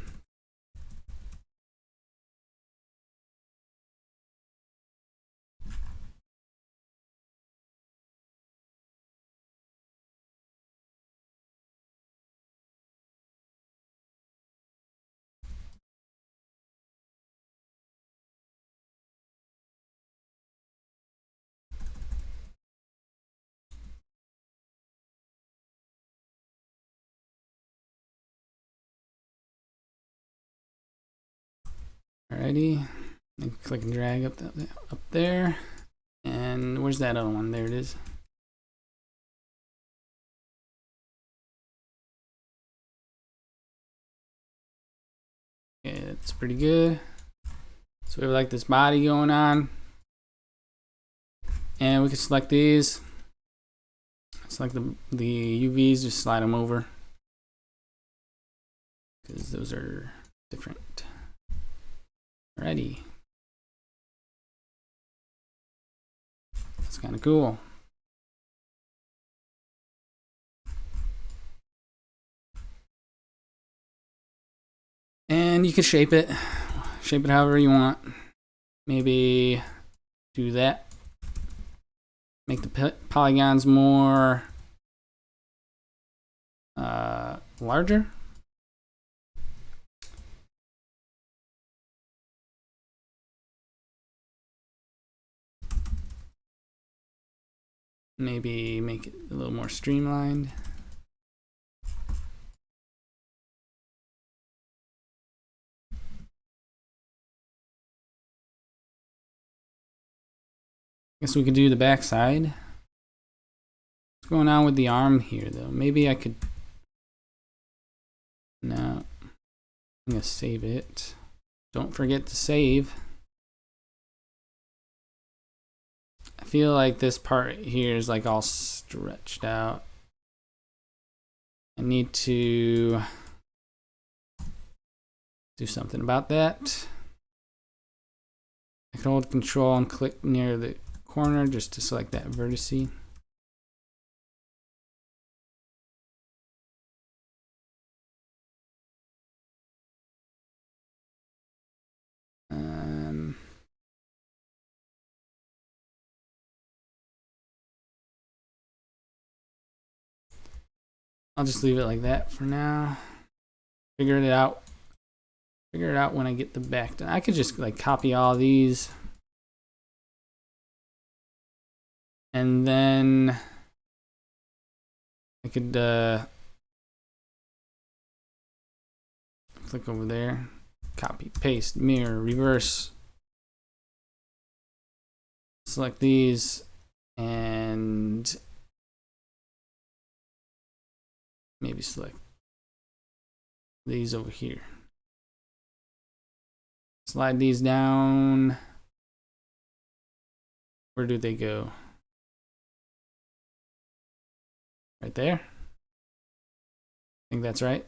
Alrighty, and click and drag up there. And where's that other one? There it is. Okay, that's pretty good. So we have like this body going on. And we can select these. Select the UVs, just slide them over. Because those are different. Alrighty. That's kind of cool. And you can shape it however you want. Maybe do that. Make the polygons more larger. Maybe make it a little more streamlined. Guess we could do the back side. What's going on with the arm here though? Maybe I could. No. I'm gonna save it. Don't forget to save. I feel like this part here is like all stretched out. I need to do something about that. I can hold Control and click near the corner just to select that vertice. I'll just leave it like that for now. Figure it out when I get the back done. I could just like copy all these and then I could click over there, copy, paste, mirror, reverse, select these, and maybe select these over here. Slide these down. Where do they go? Right there? I think that's right.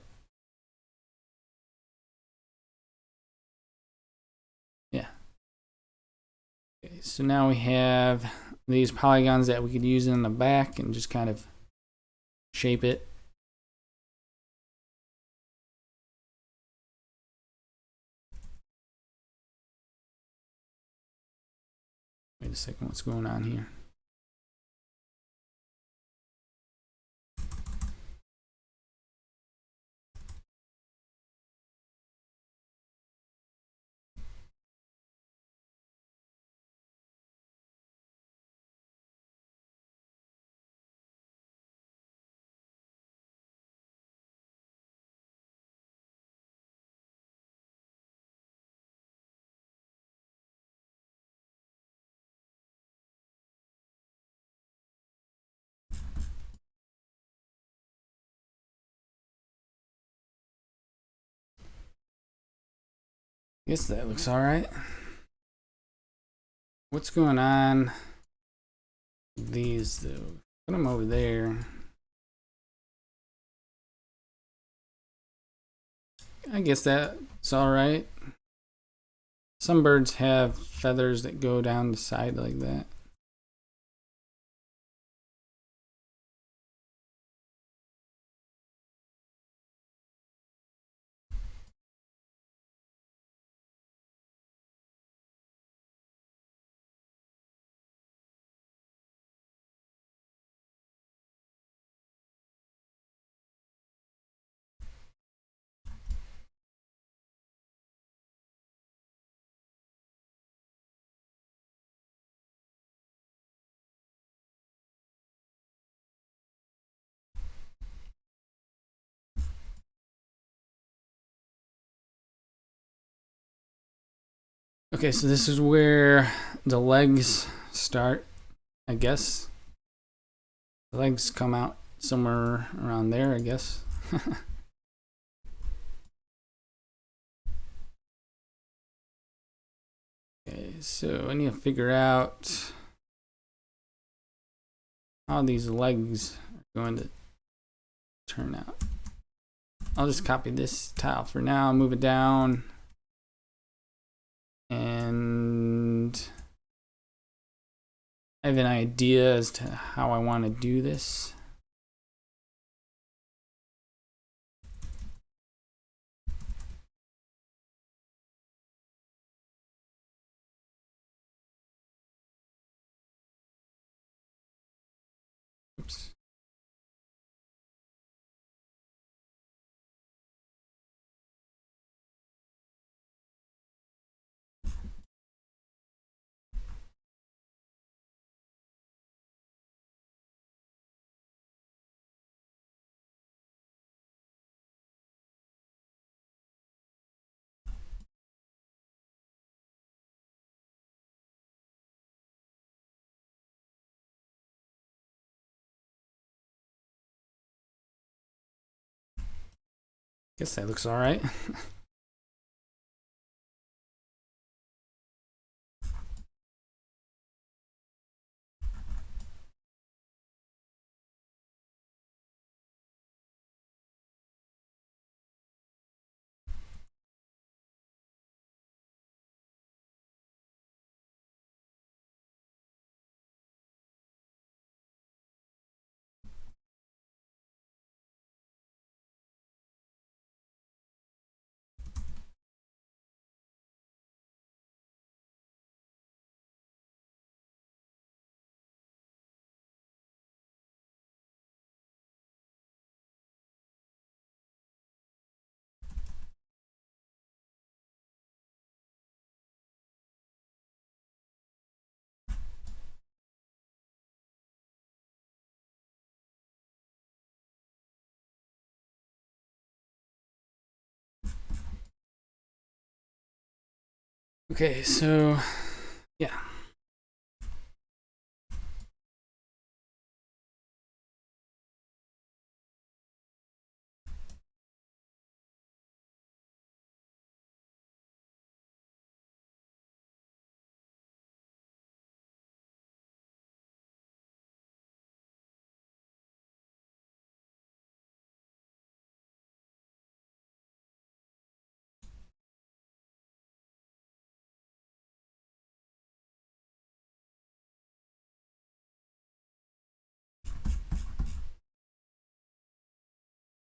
Yeah. Okay, so now we have these polygons that we could use in the back and just kind of shape it. Wait a second, what's going on here? I guess that looks all right. What's going on with these though? Put them over there. I guess that's all right. Some birds have feathers that go down the side like that. Okay, so this is where the legs start, I guess. The legs come out somewhere around there, I guess. Okay, so I need to figure out how these legs are going to turn out. I'll just copy this tile for now, move it down, and I have an idea as to how I want to do this. Oops. Guess that looks all right. Okay, so yeah.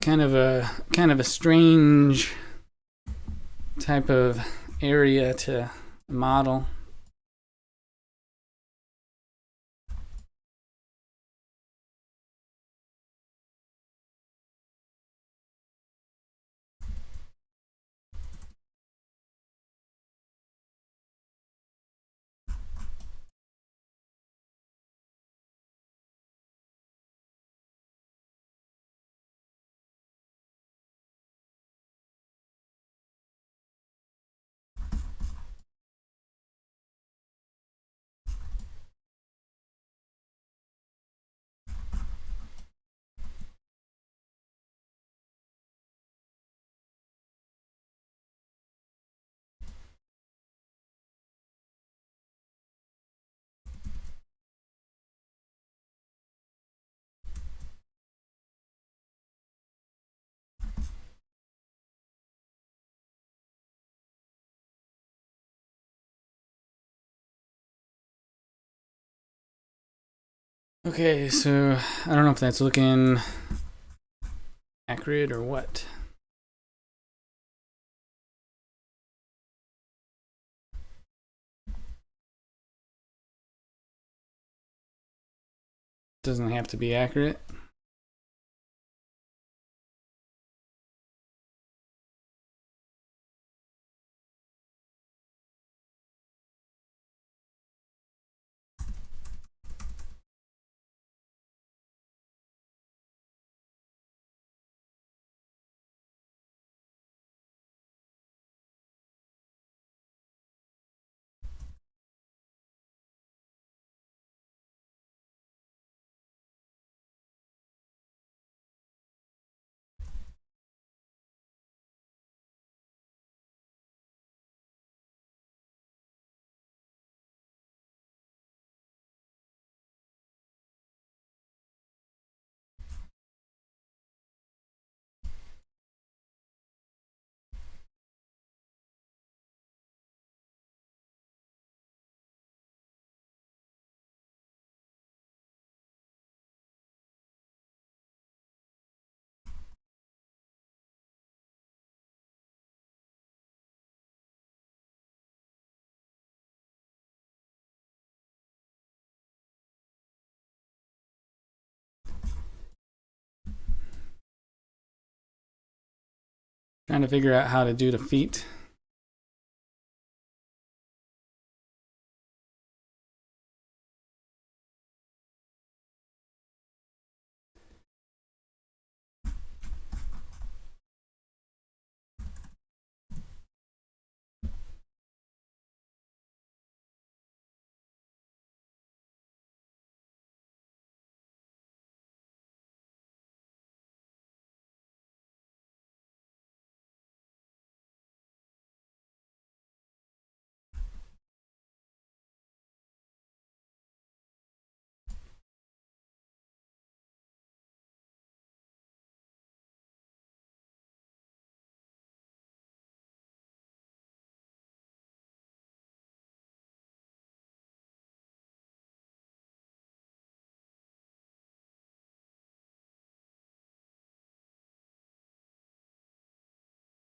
Kind of a strange type of area to model. Okay, so I don't know if that's looking accurate or what. Doesn't have to be accurate. Trying to figure out how to do the feet.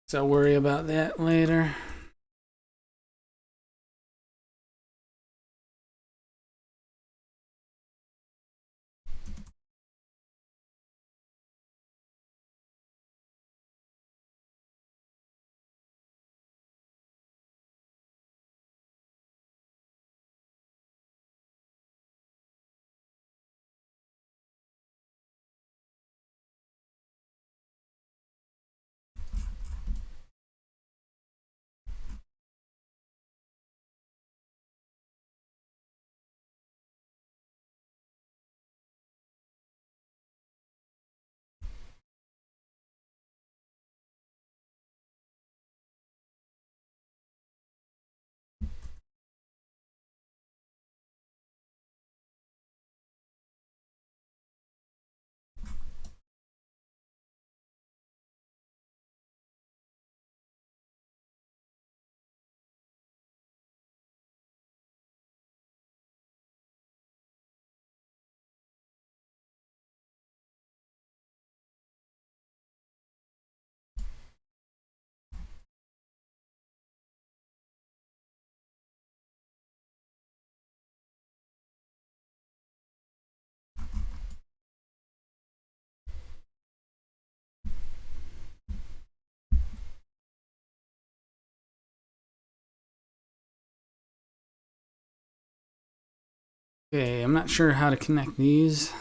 So I'll worry about that later. Okay, I'm not sure how to connect these.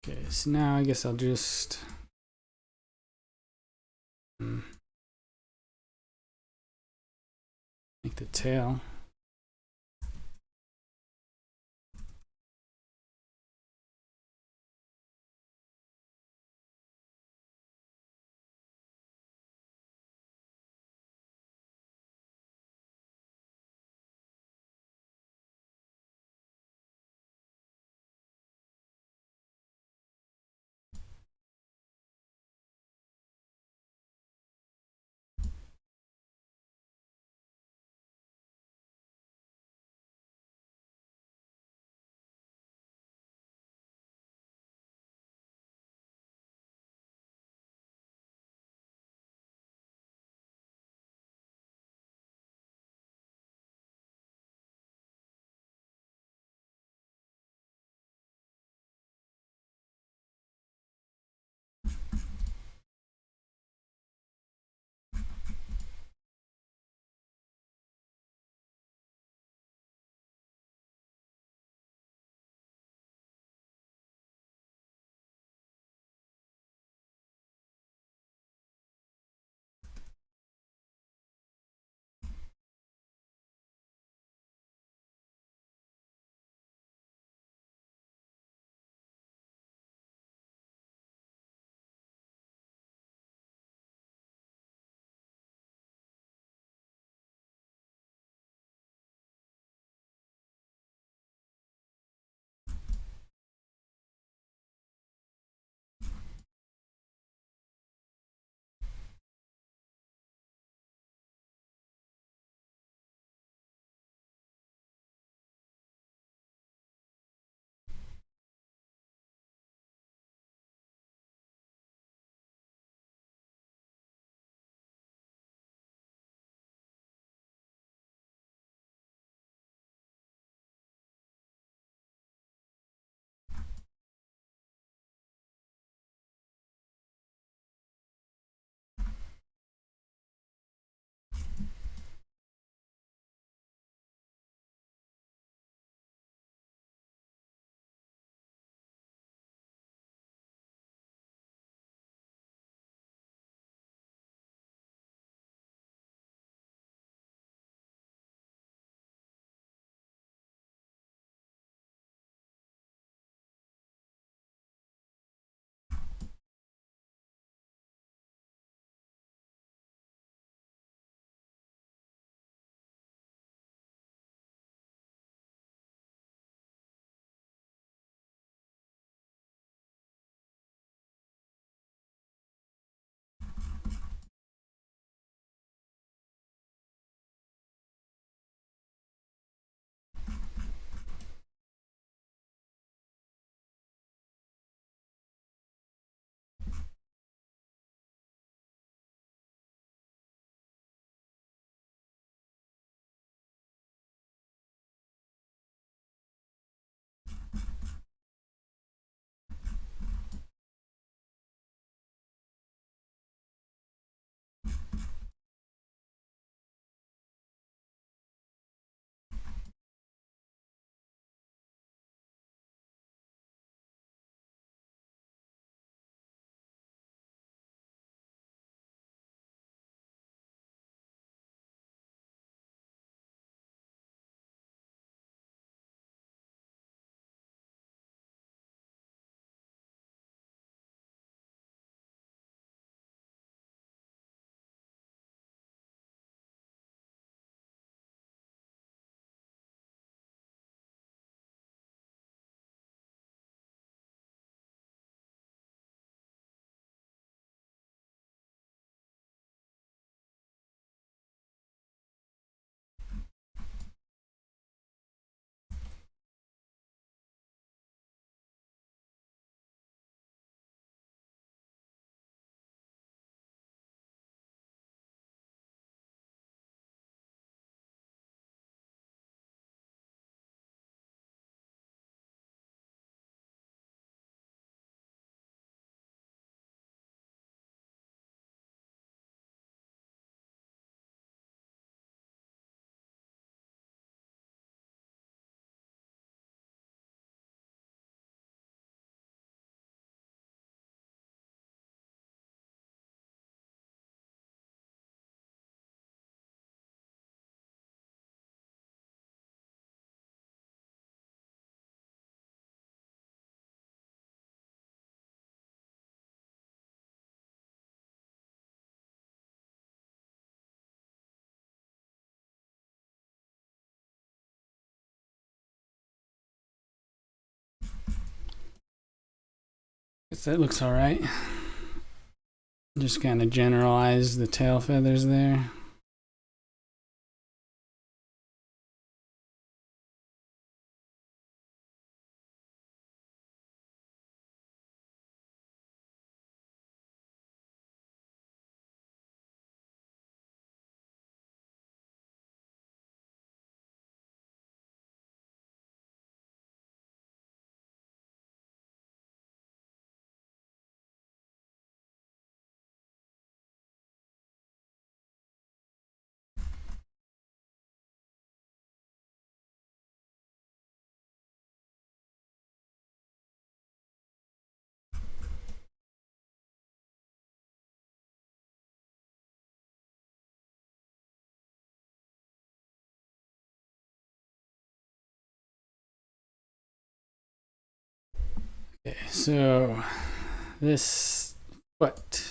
Okay, so now I guess I'll just make the tail. Guess that looks all right. Just kind of generalize the tail feathers there. Okay, so this foot.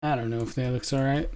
I don't know if that looks alright.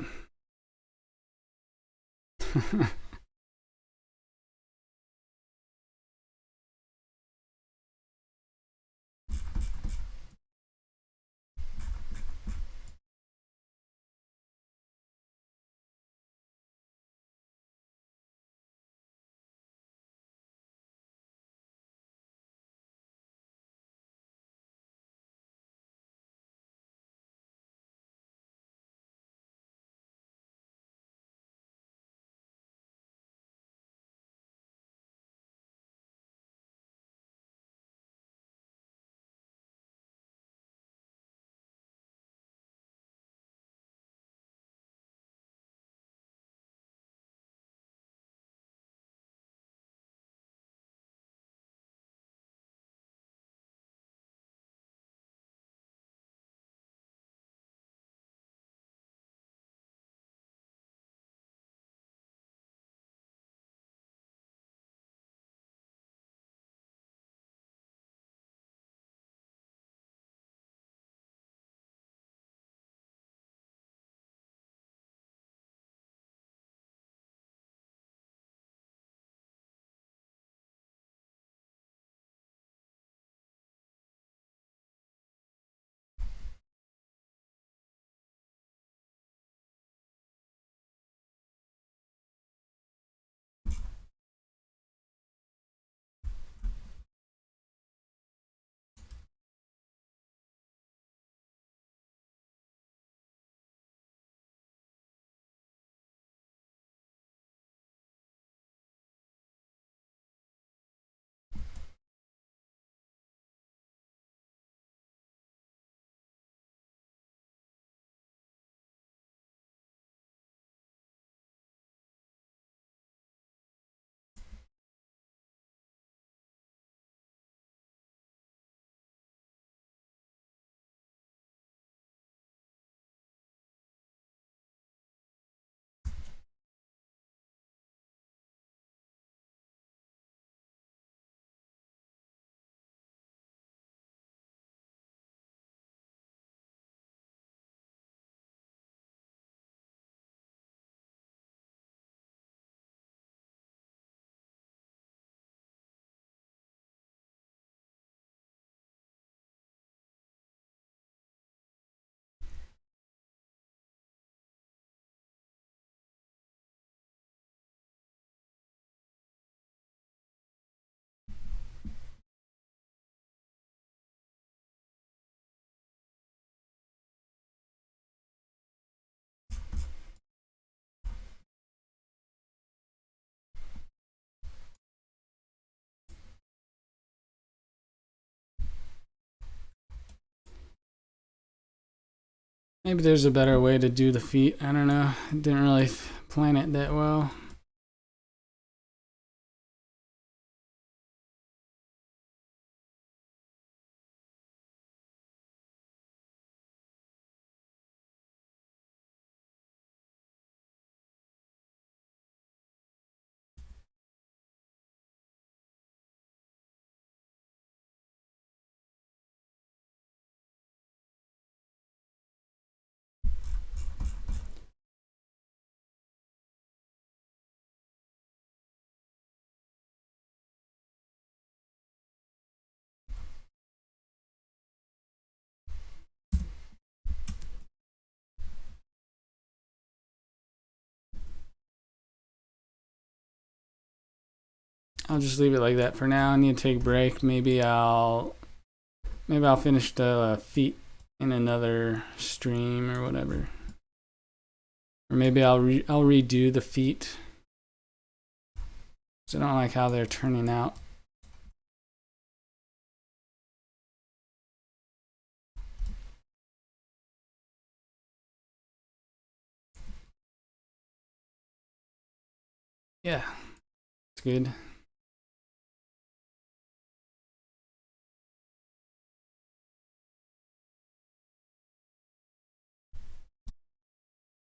Maybe there's a better way to do the feet. I don't know. I didn't really plan it that well. I'll just leave it like that for now. I need to take a break. Maybe I'll finish the feet in another stream or whatever. Or maybe I'll redo the feet. So I don't like how they're turning out. Yeah, it's good.